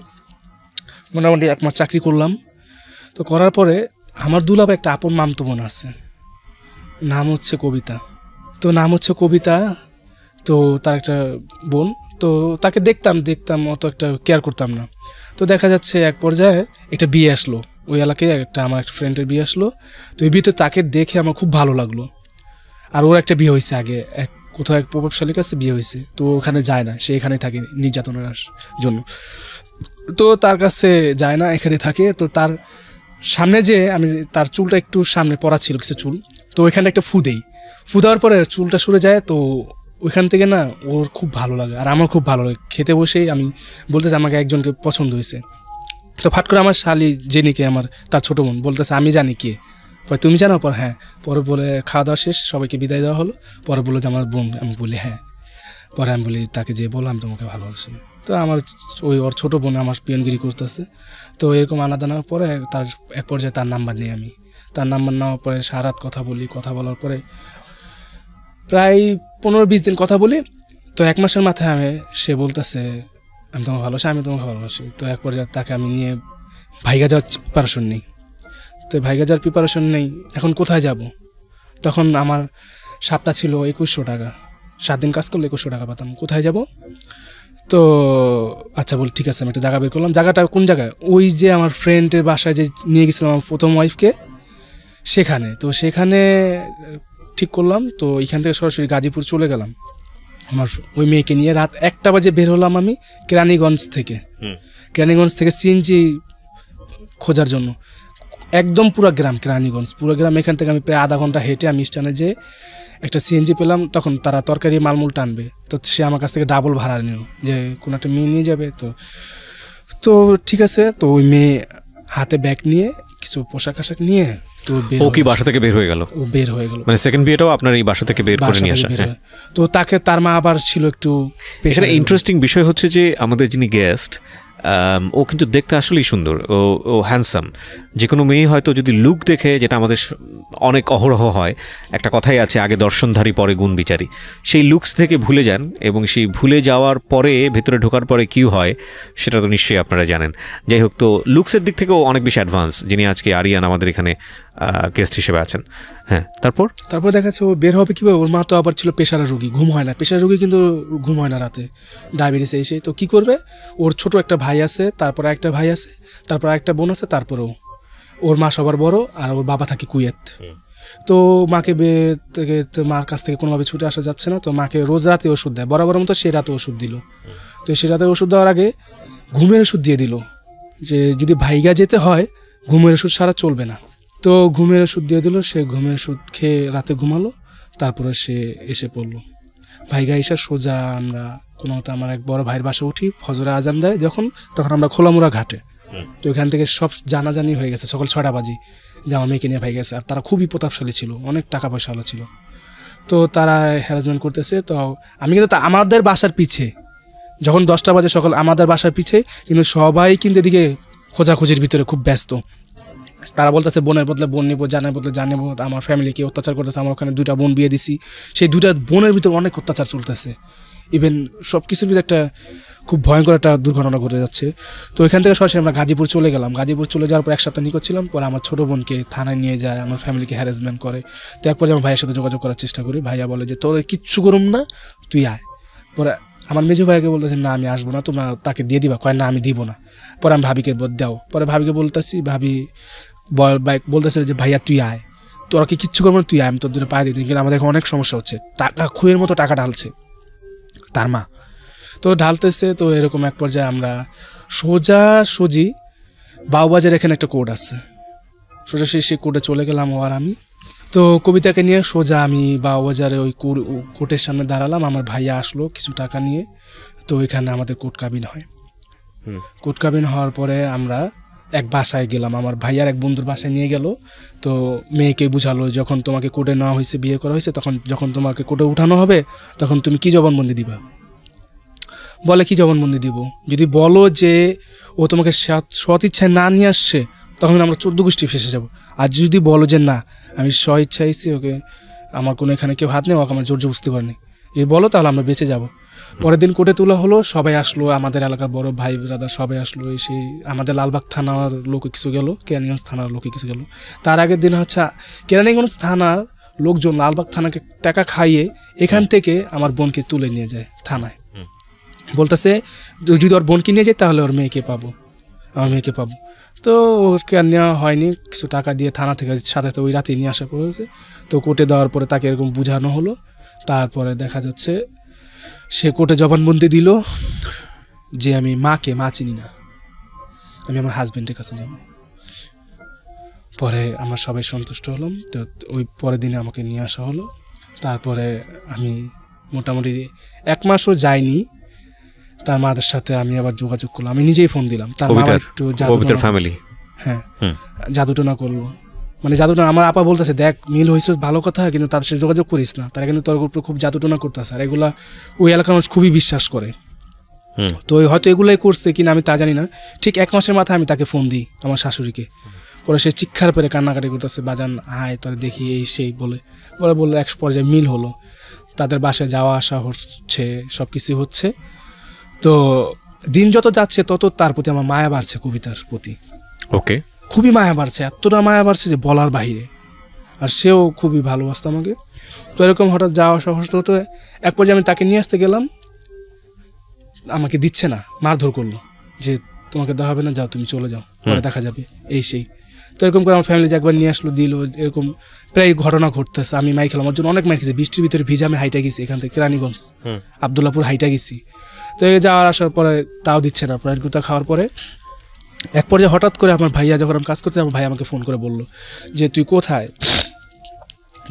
মোটামুটি 1 মাস চাকরি করলাম। তো করার পরে আমার দুলাভাই একটা আপন মামতো বোন আছে, নাম হচ্ছে কবিতা। তো তার একটা বোন, তো তাকে দেখতাম অত একটা কেয়ার করতাম না। তো দেখা যাচ্ছে এক পর্যায়ে একটা বিয়ে আসলো, ওই এলাকায় আমার একটা ফ্রেন্ডের বিয়ে আসলো। তো এই বিয়েতে তাকে দেখে আমার খুব ভালো লাগলো। আর ওর একটা বিয়ে হয়েছে আগে, কোথাও এক প্রভাবশালীর কাছে বিয়ে হয়েছে, তো ওখানে যায় না, সে এখানে থাকে নির্যাতনের জন্য। তো তার কাছে যায় না, এখানে থাকে। তো তার সামনে যে আমি তার চুলটা একটু সামনে পড়া ছিল কিছু চুল, তো ওইখানে একটা ফু দেওয়ার পরে চুলটা সরে যায়। তো ওইখান থেকে না ওর খুব ভালো লাগে, আর আমার খুব ভালো লাগে। খেতে বসেই আমি বলতেছি আমাকে একজনকে পছন্দ হয়েছে। তো ফাট করে আমার শালি জেনিকে, তার ছোটো বোন বলতেছে আমি জানি কে। পরে তুমি জানো? পর হ্যাঁ। পরে বলে খাওয়া দাওয়া শেষ, সবাইকে বিদায় দেওয়া হলো। পরে বললো যে আমার বোন। আমি বলি হ্যাঁ। পরে আমি বলি তাকে যে বললাম আমি তোমাকে ভালোবাসি। তো আমার ওর ছোটো বোন আমার পিয়নগিরি করতেছে। তো এরকম আলাদা নেওয়ার পরে তার এক পর্যায়ে তার নাম্বার নিই আমি। তার নাম্বার নেওয়ার পরে সারাত কথা বলার পরে প্রায় 15-20 দিন কথা বলি। তো 1 মাসের মাথায় সে বলতেছে আমি তোমাকে ভালোবাসি। তো এক পর্যায়ে তাকে আমি নিয়ে ভাইগা যাওয়ার প্রিপারেশন নেই। তো ভাইগা যাওয়ার প্রিপারেশন নেই, এখন কোথায় যাব? তখন আমার সাতটা ছিল 2100 টাকা, 7 দিন কাজ করলে 2100 টাকা পেতাম। কোথায় যাব? তো আচ্ছা বল ঠিক আছে, আমি একটা জায়গা বের করলাম। জায়গাটা কোন জায়গায়? ওই যে আমার ফ্রেন্ডের বাসায় যে নিয়ে গেছিলাম আমার প্রথম ওয়াইফকে, সেখানে। তো সেখানে ঠিক করলাম। তো এখান থেকে সরাসরি গাজীপুর চলে গেলাম আমার ওই মেয়েকে নিয়ে। রাত 1টা বাজে বের হলাম আমি কেরানীগঞ্জ থেকে সিএনজি খোঁজার জন্য। একদম পুরো গ্রাম, পুরো গ্রাম। এখান থেকে আমি প্রায় আধা ঘন্টা হেঁটে আমি স্ট্যান্ডে যেয়ে একটা সিএনজি পেলাম। তখন তারা তরকারি মালমূল টানবে, তো সে আমার কাছ থেকে ডাবল ভাড়া নিল যে কোনো একটা মেয়ে নিয়ে যাবে। তো ঠিক আছে। তো ওই মেয়ে হাতে ব্যাগ নিয়ে কিছু পোশাক আশাক নিয়ে ও কি বাসা থেকে বের হয়ে গেল? মানে সেকেন্ড বিয়েটাও আপনার এই বাসা থেকে বের করে নিয়ে আসা। তো তাকে তার মা আবার ছিল একটু। এখানে ইন্টারেস্টিং বিষয় হচ্ছে যে আমাদের যিনি গেস্ট, ও কিন্তু দেখতে আসলেই সুন্দর, ও হ্যান্ডসাম। যে কোনো মেয়ে হয়তো যদি লুক দেখে, যেটা আমাদের অনেক অহরহ হয়, একটা কথাই আছে, আগে দর্শনধারী পরে গুণ বিচারী। সেই লুকস থেকে ভুলে যান, এবং সেই ভুলে যাওয়ার পরে ভেতরে ঢোকার পরে কী হয় সেটা তো নিশ্চয়ই আপনারা জানেন। যাই হোক, তো লুকসের দিক থেকেও অনেক বেশি অ্যাডভান্স, যিনি আজকে আরিয়ান আমাদের এখানে গেস্ট হিসেবে আছেন। হ্যাঁ, তারপর দেখা যাচ্ছে ও বের হবে কীভাবে, ওর মা তো আবার ছিল প্রেশারের রোগী, ঘুম হয় না, প্রেশারের রোগী কিন্তু ঘুম হয় না রাতে, ডায়াবেটিস এসে। তো কী করবে, ওর ছোট একটা ভাই আছে, তারপর একটা ভাই আছে, তারপর একটা বোন আছে, তারপরেও ওর মা সবার বড়, আর ওর বাবা থাকে কুয়েত। তো মাকে থেকে মার কাছ থেকে কোনোভাবে ছুটে আসা যাচ্ছে না, তো মাকে রোজ রাতে ওষুধ দেয়, বরাবর মতো সে রাতে ওষুধ দিল। তো সে রাতে ওষুধ দেওয়ার আগে ঘুমের ওষুধ দিয়ে দিল, যে যদি ভাইগা যেতে হয় ঘুমের ওষুধ ছাড়া চলবে না। তো ঘুমের ওষুধ দিয়ে দিল, সে ঘুমের ওষুধ খেয়ে রাতে ঘুমালো, তারপরে সে এসে পড়লো। ভাইগা এসে সোজা আমরা কোনো মতো আমার এক বড় ভাইয়ের বাসা উঠি, ফজরে আজান দেয় তখন আমরা খোলামুড়া ঘাটে। তো এখান থেকে সব জানাজানি হয়ে গেছে, সকাল 6টা বাজে যে আমার মেয়েকে নিয়ে ভাই গেছে। আর তারা খুবই প্রতাপশালী ছিল, অনেক টাকা পয়সাওয়ালা ছিল। তো তারা হ্যারাসমেন্ট করতেছে। তো আমি কিন্তু আমাদের বাসার পিছে, যখন 10টা বাজে সকাল, আমাদের বাসার পিছে, কিন্তু সবাই কিন্তু এদিকে খোঁজাখুঁজির ভিতরে খুব ব্যস্ত। তারা বলতেছে বোনের বদলে বোন নেবো, জানের বদলে জান নেবো, আমার ফ্যামিলিকে অত্যাচার করতেছে। আমার ওখানে 2টা বোন বিয়ে দিছি, সেই 2টা বোনের ভিতরে অনেক অত্যাচার চলতেছে। ইভেন সব কিছুর ভিতরে একটা খুব ভয়ঙ্কর একটা দুর্ঘটনা ঘটে যাচ্ছে। তো এখান থেকে সরাসরি আমরা গাজীপুর চলে গেলাম। গাজীপুর চলে যাওয়ার পর 1 সপ্তাহ নিখোঁজ ছিলাম। পরে আমার ছোটো বোনকে থানায় নিয়ে যায়, আমার ফ্যামিলিকে হ্যারাসমেন্ট করে। তো এক পর্যায়ে আমার ভাইয়ের সাথে যোগাযোগ করার চেষ্টা করি, ভাইয়া বলে যে তোর কিচ্ছু করুম না, তুই আয়। পরে আমার মেজো ভাইকে বলতেছে না আমি আসবো না, তোমরা তাকে দিয়ে দিবা, কয় না আমি দিব না। পরে আমি ভাবিকে দাও, পরে ভাবিকে বলতেছি, ভাবি বলতেছে যে ভাইয়া তুই আয়, তোরা কি কিচ্ছু করবো না, তুই আয়, আমি তোর দূরে পায়ে দিই। কিন্তু আমাদের অনেক সমস্যা হচ্ছে, টাকা খুঁয়ের মতো টাকা ঢালছে তার মা, তো ঢালতেছে। তো এরকম এক পর্যায়ে আমরা সোজাসুজি বাউবাজার, এখানে একটা কোর্ট আছে, সোজাসুজি সেই কোর্টে চলে গেলাম ও আর আমি। তো কবিতাকে নিয়ে সোজা আমি বাউবাজারে ওই কোর্টের সামনে দাঁড়ালাম। আমার ভাইয়া আসলো কিছু টাকা নিয়ে। তো এখানে আমাদের কোর্ট কাবিন হয়। কোর্ট কাবিন হওয়ার পরে আমরা এক বাসায় গেলাম, আমার ভাইয়ার এক বন্ধুর বাসায় নিয়ে গেল। তো মেয়েকে বুঝালো, যখন তোমাকে কোর্টে নেওয়া হয়েছে, বিয়ে করা হয়েছে, তখন যখন তোমাকে কোর্টে উঠানো হবে তখন তুমি কি জবানবন্দি দিবা। বলে কি জবানবন্দি দিব, যদি বলো যে ও তোমাকে সৎ ইচ্ছায় না নিয়ে আসছে তখন আমরা 14 গোষ্ঠী ফেসে যাব। আর যদি বলো যে না আমি স্ব ইচ্ছা এসেছি, ওকে আমার কোনো এখানে কেউ হাত নেই, ওকে আমার জোর জবরদস্তি করেনি, যদি বলো তাহলে আমরা বেঁচে যাব। পরের দিন কোর্টে তোলা হলো, সবাই আসলো, আমাদের এলাকার বড় ভাই ব্রাদার সবাই আসলো। এসে আমাদের লালবাগ থানার লোকে কিছু গেল, কেরানীগঞ্জ থানার লোকে কিছু গেল। তার আগের দিন হচ্ছে কেরানীগঞ্জ থানার লোকজন লালবাগ থানাকে টাকা খাইয়ে এখান থেকে আমার বোনকে তুলে নিয়ে যায় থানায়। বলতেছে যদি ওর বোনকে নিয়ে যায় তাহলে ওর মেয়েকে পাবো, আমার মেয়েকে পাবো। তো ওকে আর নেওয়া হয়নি, কিছু টাকা দিয়ে থানা থেকে সাথে ওই রাতে নিয়ে আসা পড়েছে। তো কোর্টে দেওয়ার পরে তাকে এরকম বোঝানো হলো। তারপরে দেখা যাচ্ছে সে কোর্টে জবানবন্দি দিল যে আমি মা চিনি না, আমি আমার হাজব্যান্ডের কাছে যাব। পরে আমরা সবাই সন্তুষ্ট হলাম। তো ওই পরের দিনে আমাকে নিয়ে আসা হলো। তারপরে আমি মোটামুটি 1 মাসও যাইনি, তার মাদের সাথে আমি আবার যোগাযোগ করলাম, আমি নিজেই ফোন দিলাম। তার মা একটু জাদুটনা করলো, মানে জাদুটনা। আমার আপা বলতেছে দেখ মিল হয়েছে ভালো কথা, কিন্তু তাদের সাথে যোগাযোগ করিস না, তারা কিন্তু তোর উপরে খুব জাদুটনা করতেছে। আর এগুলা ওই এলাকার মানুষ খুবই বিশ্বাস করে। তো হয়তো এগুলাই করছে কিনা আমি তা জানি না। ঠিক 1 মাসের মাথায় আমি তাকে ফোন দিই, আমার শাশুড়িকে। পরে সে চিৎকার পেরে কান্নাকাটি করতেছে, বাজান আয় তোরা দেখি, এই সেই বলে এক পর্যায়ে মিল হলো। তাদের বাসায় যাওয়া আসা হচ্ছে, সব কিছু হচ্ছে। তো দিন যত যাচ্ছে তত তার প্রতি আমার মায়া বাড়ছে, কবিতার প্রতি। ওকে, খুবই মায়া বাড়ছে, এতটা মায়া বাড়ছে যে বলার বাহিরে। আর সেও খুবই ভালোবাসতো আমাকে। তো এরকম হঠাৎ যাওয়া আসা হতে এক পর্যায়ে আমি তাকে নিয়ে আসতে গেলাম, আমাকে দিচ্ছে না, মারধর করলো যে তোমাকে দেওয়া হবে না, যাও তুমি চলে যাও, পরে দেখা যাবে, এই সেই। তো এরকম করে আমার ফ্যামিলি একবার নিয়ে আসলো, দিল। এরকম প্রায় ঘটনা ঘটতেছে। আমি মাই খেলাম, আমার জন্য অনেক মাই খেয়েছি, বৃষ্টির ভিতরে ভিজে আমি হাইটা গেছি, এখান থেকে কেরানীগঞ্জ আবদুল্লাপুর হাইটা গেছি। তো এই যাওয়ার আসার পরে তাও দিচ্ছে না। প্রায় গুতা খাওয়ার পরে এক পর্যায়ে হঠাৎ করে আমার ভাইয়া, যখন আমি কাজ করতে, আমার ভাই আমাকে ফোন করে বললো যে তুই কোথায়।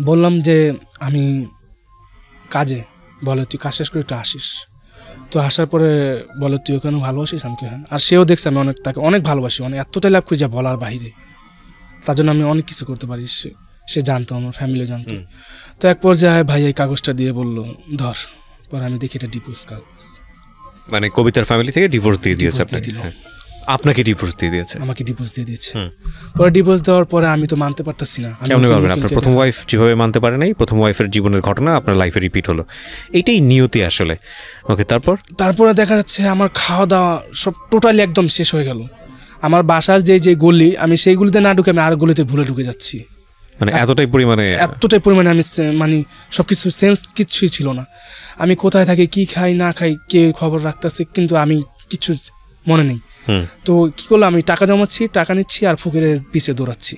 বললাম যে আমি কাজে। বলে তুই কাজ শেষ করে একটু আসিস। তো আসার পরে বলে তুই ওখানে ভালোবাসিস, আমাকে হ্যাঁ। আর সেও দেখছে আমি তাকে অনেক ভালোবাসি, এতটাই লাভ করি যা বলার বাহিরে। তার জন্য আমি অনেক কিছু করতে পারি, সে জানতো, আমার ফ্যামিলি জানতো। তো এক পর্যায়ে ভাই এই কাগজটা দিয়ে বললো ধর। পরে আমি দেখি এটা ডিভোর্স কাগজ, মানে কবিতার ফ্যামিলি থেকে ডিভোর্স দিয়ে দিয়েছে আপনাকে। আপনাকে ডিভোর্স দিয়ে দিয়েছে? আমাকে ডিভোর্স দিয়ে দিয়েছে। পরে ডিভোর্স দেওয়ার পরে আমি তো মানতে পারতাছি না। কেমন পারবেন? আপনার প্রথম ওয়াইফ যেভাবে মানতে পারে নাই, প্রথম ওয়াইফের জীবনের ঘটনা আপনার লাইফে রিপিট হলো, এটাই নিয়তি আসলে। ওকে, তারপরে দেখা যাচ্ছে আমার খাওয়া দাওয়া সব টোটালি একদম শেষ হয়ে গেল। আমার বাসার যে গলি, আমি সেই গলিতে না ঢুকে আমি আর গলিতে ভুলে ঢুকে যাচ্ছি। মানে এতটাই পরিমাণে আমি মানে সবকিছু সেন্স কিচ্ছুই ছিল না। আমি কোথায় থাকি, কি খাই না খাই, কে খবর রাখতেছে, কিন্তু আমি কিছু মনে নেই। তো কি করলাম, আমি টাকা জমাচ্ছি, টাকা নিচ্ছি আর ফকিরের পিছে দৌড়াচ্ছি।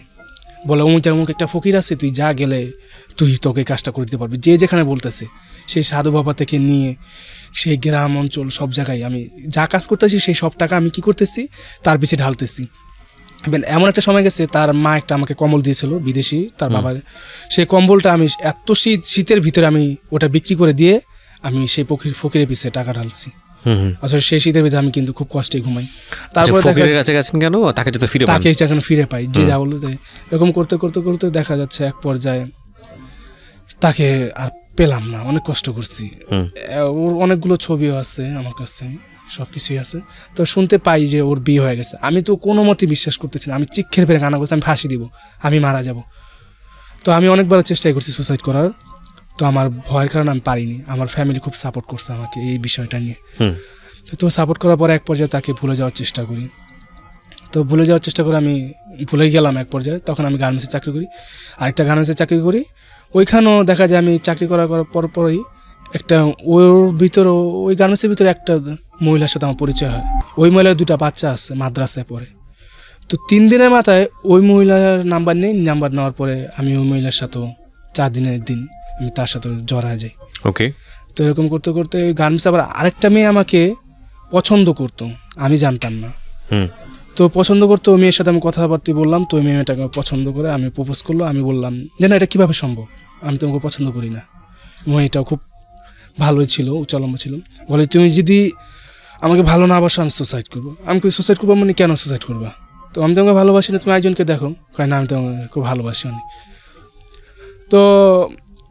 বলে অমুক একটা ফকির আছে, তুই যা গেলে তুই তোকে কাজটা করে দিতে পারবি। যে যেখানে বলতেছে, সেই সাধু বাবা থেকে নিয়ে সেই গ্রাম অঞ্চল সব জায়গায় আমি যা কাজ করতেছি, সেই সব টাকা আমি কি করতেছি, তার পিছে ঢালতেছি। এমন একটা সময় গেছে, তার মা একটা আমাকে কম্বল দিয়েছিল বিদেশি, তার বাবার। সেই কম্বলটা আমি এত শীতের ভিতরে আমি ওটা বিক্রি করে দিয়ে আমি সেই ফকিরের পিছে টাকা ঢালছি। আসলে সেই শীতের ভিতরে আমি কিন্তু খুব কষ্টে ঘুমাই। তারপরে তাকে যখন ফিরে পাই, যে যা বললো এরকম করতে করতে করতে দেখা যাচ্ছে এক পর্যায়ে তাকে আর পেলাম না। অনেক কষ্ট করছি। ওর অনেকগুলো ছবিও আছে আমার কাছে, সব কিছুই আছে। তো শুনতে পাই যে ওর বিয়ে হয়ে গেছে। আমি তো কোনো মতে বিশ্বাস করতেছি না। আমি চিক্ষের ফেরে কান্না করছি, আমি ফাঁসি দিব, আমি মারা যাব। তো আমি অনেকবার চেষ্টাই করছি সুসাইড করার। তো আমার ভয়ের কারণে আমি পারিনি। আমার ফ্যামিলি খুব সাপোর্ট করছে আমাকে এই বিষয়টা নিয়ে। তো সাপোর্ট করার পরে এক পর্যায়ে তাকে ভুলে যাওয়ার চেষ্টা করি। তো ভুলে যাওয়ার চেষ্টা করে আমি ভুলে গেলাম এক পর্যায়ে। তখন আমি গার্মেন্টসে চাকরি করি, আরেকটা গার্মেন্টসে চাকরি করি। ওইখানেও দেখা যায় আমি চাকরি করার পরই একটা ওর ভিতরে, ওই গার্মেন্টসের ভিতরে একটা মহিলার সাথে আমার পরিচয় হয়। ওই মহিলার 2টা বাচ্চা আছে, মাদ্রাসায় পড়ে। তো 3 দিনের মাথায় ওই মহিলার নাম্বার নেই। নাম্বার নেওয়ার পরে আমি ওই মহিলার সাথেও 4 দিনের দিন আমি তার সাথে জড়া যাই। ওকে। তো এরকম করতে করতে ওই গার্মেন্টসে আবার আরেকটা মেয়ে আমাকে পছন্দ করতো, আমি জানতাম না। তো পছন্দ করতো, ওই মেয়ের সাথে আমি কথাবার্তা বললাম। তো ওই মেয়েটাকে পছন্দ করে আমি প্রপোজ করলো। আমি বললাম যে না, এটা কীভাবে সম্ভব, আমি তোমাকে পছন্দ করি না। মেয়েটাও খুব ভালোই ছিল, উচ্চালম্ব ছিল। বলে তুমি যদি আমাকে ভালো না বাসো, আমি সুসাইড করবো। আমি সুসাইড করবো মানে কেন সুসাইড করবা? তো আমি তোমাকে ভালোবাসি না, তুমি একজনকে দেখো। কয় না, আমি তোমাকে খুব ভালোবাসি অনেক। তো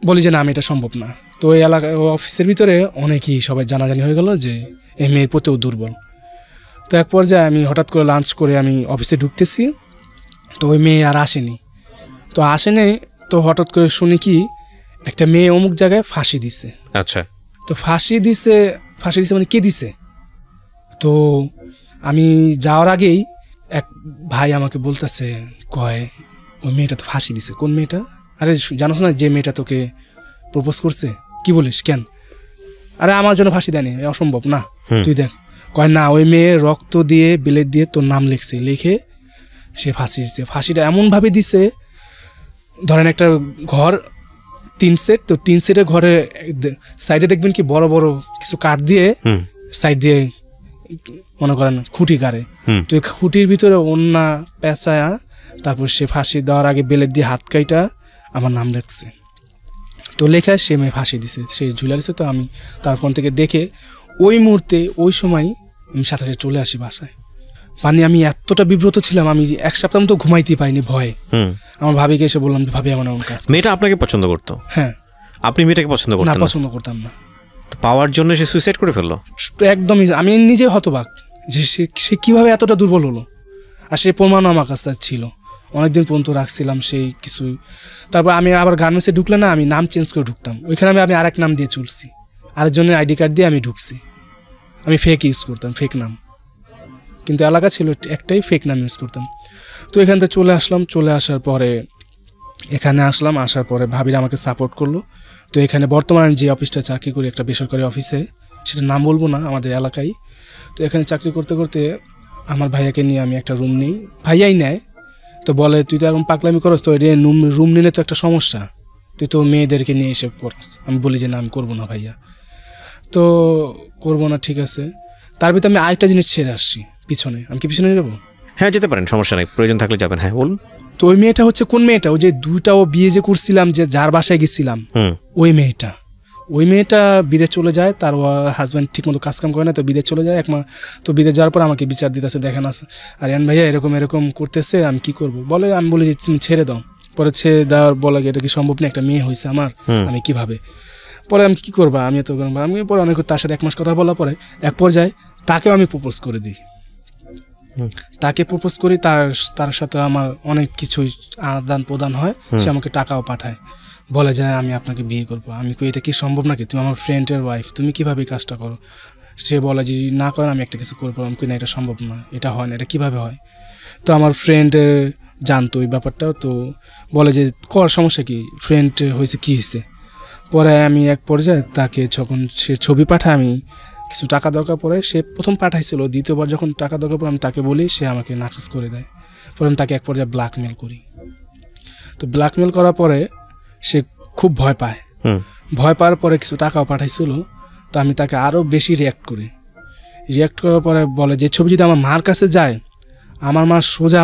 বলি যে না, আমি এটা সম্ভব না। তো এই এলাকা অফিসের ভিতরে অনেকেই সবাই জানাজানি হয়ে গেল যে এই মেয়ের প্রতিও দুর্বল। তো এক পর্যায়ে আমি হঠাৎ করে লাঞ্চ করে আমি অফিসে ঢুকতেছি। তো ওই মেয়ে আর আসেনি। তো আসেনি, তো হঠাৎ করে শুনি কি একটা মেয়ে অমুক জায়গায় ফাঁসি দিছে। আচ্ছা। তো ফাঁসি দিছে মানে কে দিছে? তো আমি যাওয়ার আগেই এক ভাই আমাকে বলতেছে, কয় ওই মেয়েটা তো ফাঁসি দিছে। কোন মেয়েটা? আরে জানোস না যে মেয়েটা তোকে প্রপোজ করছে? কি বলিস, কেন? আরে আমার জন্য ফাঁসি দেয়নি, অসম্ভব না, তুই দেখ। কয় না, ওই মেয়ে রক্ত দিয়ে ব্লেড দিয়ে তোর নাম লিখছে, লিখে সে ফাঁসি দিচ্ছে। ফাঁসিটা এমনভাবে দিছে, ধরেন একটা ঘর 3 সেট, তো 3 সেটের ঘরে সাইডে দেখবেন কি বড় বড় কিছু কাঠ দিয়ে সাইড দিয়ে মনে করেন খুঁটি গাড়ে। তো এই খুঁটির ভিতরে ওন্না পেঁচায়া তারপর সে ফাঁসি দেওয়ার আগে বেলের দিয়ে হাত কাইটা আমার নাম লিখছে। তো লেখা সে মেয়ে ফাঁসি দিছে, সে ঝুলা দিছে। তো আমি তারপর থেকে দেখে ওই মুহূর্তে ওই সময় আমি সাথে সাথে চলে আসি বাসায়। মানে আমি এতটা বিব্রত ছিলাম, আমি 1 সপ্তাহ মতো ঘুমাইতে পাইনি ভয়ে। আমার ভাবিকে এসে বললাম, ভাবি আমার এমন কাজ। মেয়েটা আপনাকে পছন্দ করতো? হ্যাঁ। আপনি মেয়েটাকে পছন্দ করতেন না? পছন্দ করতাম না। পাওয়ার জন্য সে সুইসাইড করে ফেললো? একদমই। আমি নিজে হতবাক যে সে কিভাবে এতটা দুর্বল হলো। আর সে প্রমাণও আমার কাছে ছিল, অনেকদিন পর্যন্ত রাখছিলাম সেই কিছু। তারপর আমি আবার গার্মেন্টসে ঢুকলে না, আমি নাম চেঞ্জ করে ঢুকতাম। ওইখানে আমি আরেক নাম দিয়ে চলছি, আরেকজনের আইডি কার্ড দিয়ে আমি ঢুকছি। আমি ফেক ইউজ করতাম, ফেক নাম, কিন্তু এলাকা ছিল একটাই, ফেক নাম ইউজ করতাম। তো এখান থেকে চলে আসলাম। চলে আসার পরে এখানে আসলাম, আসার পরে ভাবিরা আমাকে সাপোর্ট করলো। তো এখানে বর্তমানে যে অফিসটা চাকরি করি, একটা বেসরকারি অফিসে, সেটা নাম বলবো না, আমাদের এলাকায়। তো এখানে চাকরি করতে করতে আমার ভাইয়াকে নিয়ে আমি একটা রুম নিই। ভাইয়াই নেয়। তো বলে তুই তো এরকম পাগলামি করস, তো রুম নিলে তো একটা সমস্যা, তুই তো মেয়েদেরকে নিয়ে এসে করস। আমি বলি যে না, আমি করবো না ভাইয়া, তো করবো না, ঠিক আছে। তার ভিতরে আমি আরেকটা জিনিস ছেড়ে আসছি পিছনে। আমি কি পিছনে যাবো? হ্যাঁ, যেতে পারেন, সমস্যা নেই, প্রয়োজন থাকলে যাবেন। হ্যাঁ, বলুন। তো ওই মেয়েটা হচ্ছে কোন মেয়েটা? ওই যে 2টা বিয়ে যে করছিলাম, যে যার বাসায় গেছিলাম, ওই মেয়েটা বিদেশ চলে যায়। তার হাজব্যান্ড ঠিক মতো কাজকাম করে না, তো বিদেশ চলে যায় 1 মাস। তো বিদেশ যাওয়ার পর আমাকে বিচার দিতেছে, দেখেন আছে আরিয়ান ভাইয়া এরকম করতেছে, আমি কি করব? বলে, আমি বলি যে তুমি ছেড়ে দাও। পরে ছেড়ে দেওয়ার বলা এটা কি সম্ভব না, একটা মেয়ে হয়েছে আমার, আমি কিভাবে? পরে আমি কি করবা, আমি তো আমি পরে অনেক তার সাথে 1 মাস কথা বলার পরে এক পর্যায়ে তাকেও আমি প্রপোজ করে দিই। তাকে প্রপোজ করি, তার সাথে আমার অনেক কিছুই আদান প্রদান হয়। সে আমাকে টাকাও পাঠায়, বলে যে আমি আপনাকে বিয়ে করবো। আমি কই এটা কি সম্ভব নাকি, তুমি আমার ফ্রেন্ডের ওয়াইফ, তুমি কিভাবে এই কাজটা করো? সে বলে যে না করেন আমি একটা কিছু করবো। আমি কই না, এটা সম্ভব না, এটা হয় না, এটা কিভাবে হয়? তো আমার ফ্রেন্ড জানতো এই ব্যাপারটা, তো বলে যে কর, সমস্যা কি, ফ্রেন্ড হয়েছে, কী হয়েছে? পরে আমি এক পর্যায়ে তাকে, যখন সে ছবি পাঠায়, আমি কিছু টাকা দরকার পড়ে, সে প্রথম পাঠাইছিল, দ্বিতীয়বার যখন টাকা দরকার পড়ে আমি তাকে বলি, সে আমাকে নাকচ করে দেয়। পরে আমি তাকে এক পর্যায়ে ব্ল্যাকমেল করি। তো ব্ল্যাকমেল করার পরে সে খুব ভয় পায়। ভয় পাওয়ার পরে কিছু টাকাও পাঠাইছিল। তো আমি তাকে আরও বেশি রিয়াক্ট করার পরে বলে যে ছবি যদি আমার মার কাছে যায়, আমার মা সোজা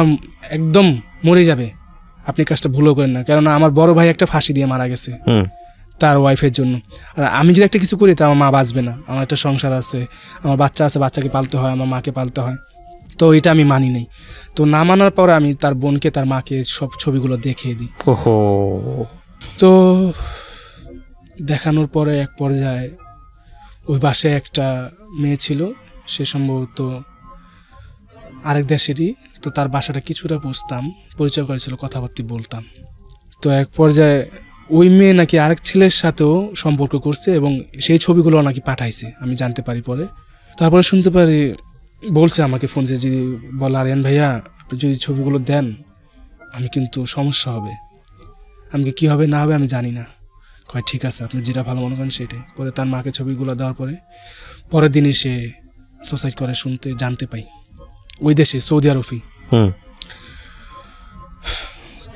একদম মরে যাবে, আপনি কাজটা ভুলও করেন না। কেননা আমার বড় ভাই একটা ফাঁসি দিয়ে মারা গেছে তার ওয়াইফের জন্য, আর আমি যদি একটা কিছু করি তা আমার মা বাঁচবে না, আমার একটা সংসার আছে, আমার বাচ্চা আছে, বাচ্চাকে পালতে হয়, আমার মাকে পালতে হয়। তো এটা আমি মানি নাই। তো না মানার পরে আমি তার বোনকে, তার মাকে সব ছবিগুলো দেখিয়ে দিই। তো দেখানোর পরে এক পর্যায়ে ওই বাসায় একটা মেয়ে ছিল, সে সম্ভবত আরেক দেশেরই। তো তার বাসাটা কিছুটা বুঝতাম, পরিচয় করেছিল, কথাবার্তা বলতাম। তো এক পর্যায়ে ওই মেয়ে নাকি আরেক ছেলের সাথেও সম্পর্ক করছে এবং সেই ছবিগুলো নাকি পাঠাইছে, আমি জানতে পারি পরে। তারপরে শুনতে পারি, বলছে আমাকে ফোন যে যদি বলে, আরিয়ান ভাইয়া আপনি যদি ছবিগুলো দেন আমি কিন্তু সমস্যা হবে। আমি কি হবে না হবে আমি জানি না। কয় ঠিক আছে, আপনি যেটা ভালো মনে করেন সেটাই। পরে তার মাকে ছবিগুলো দেওয়ার পরের দিনই সে সুসাইড করে জানতে পাই, ওই দেশে সৌদি আরবই।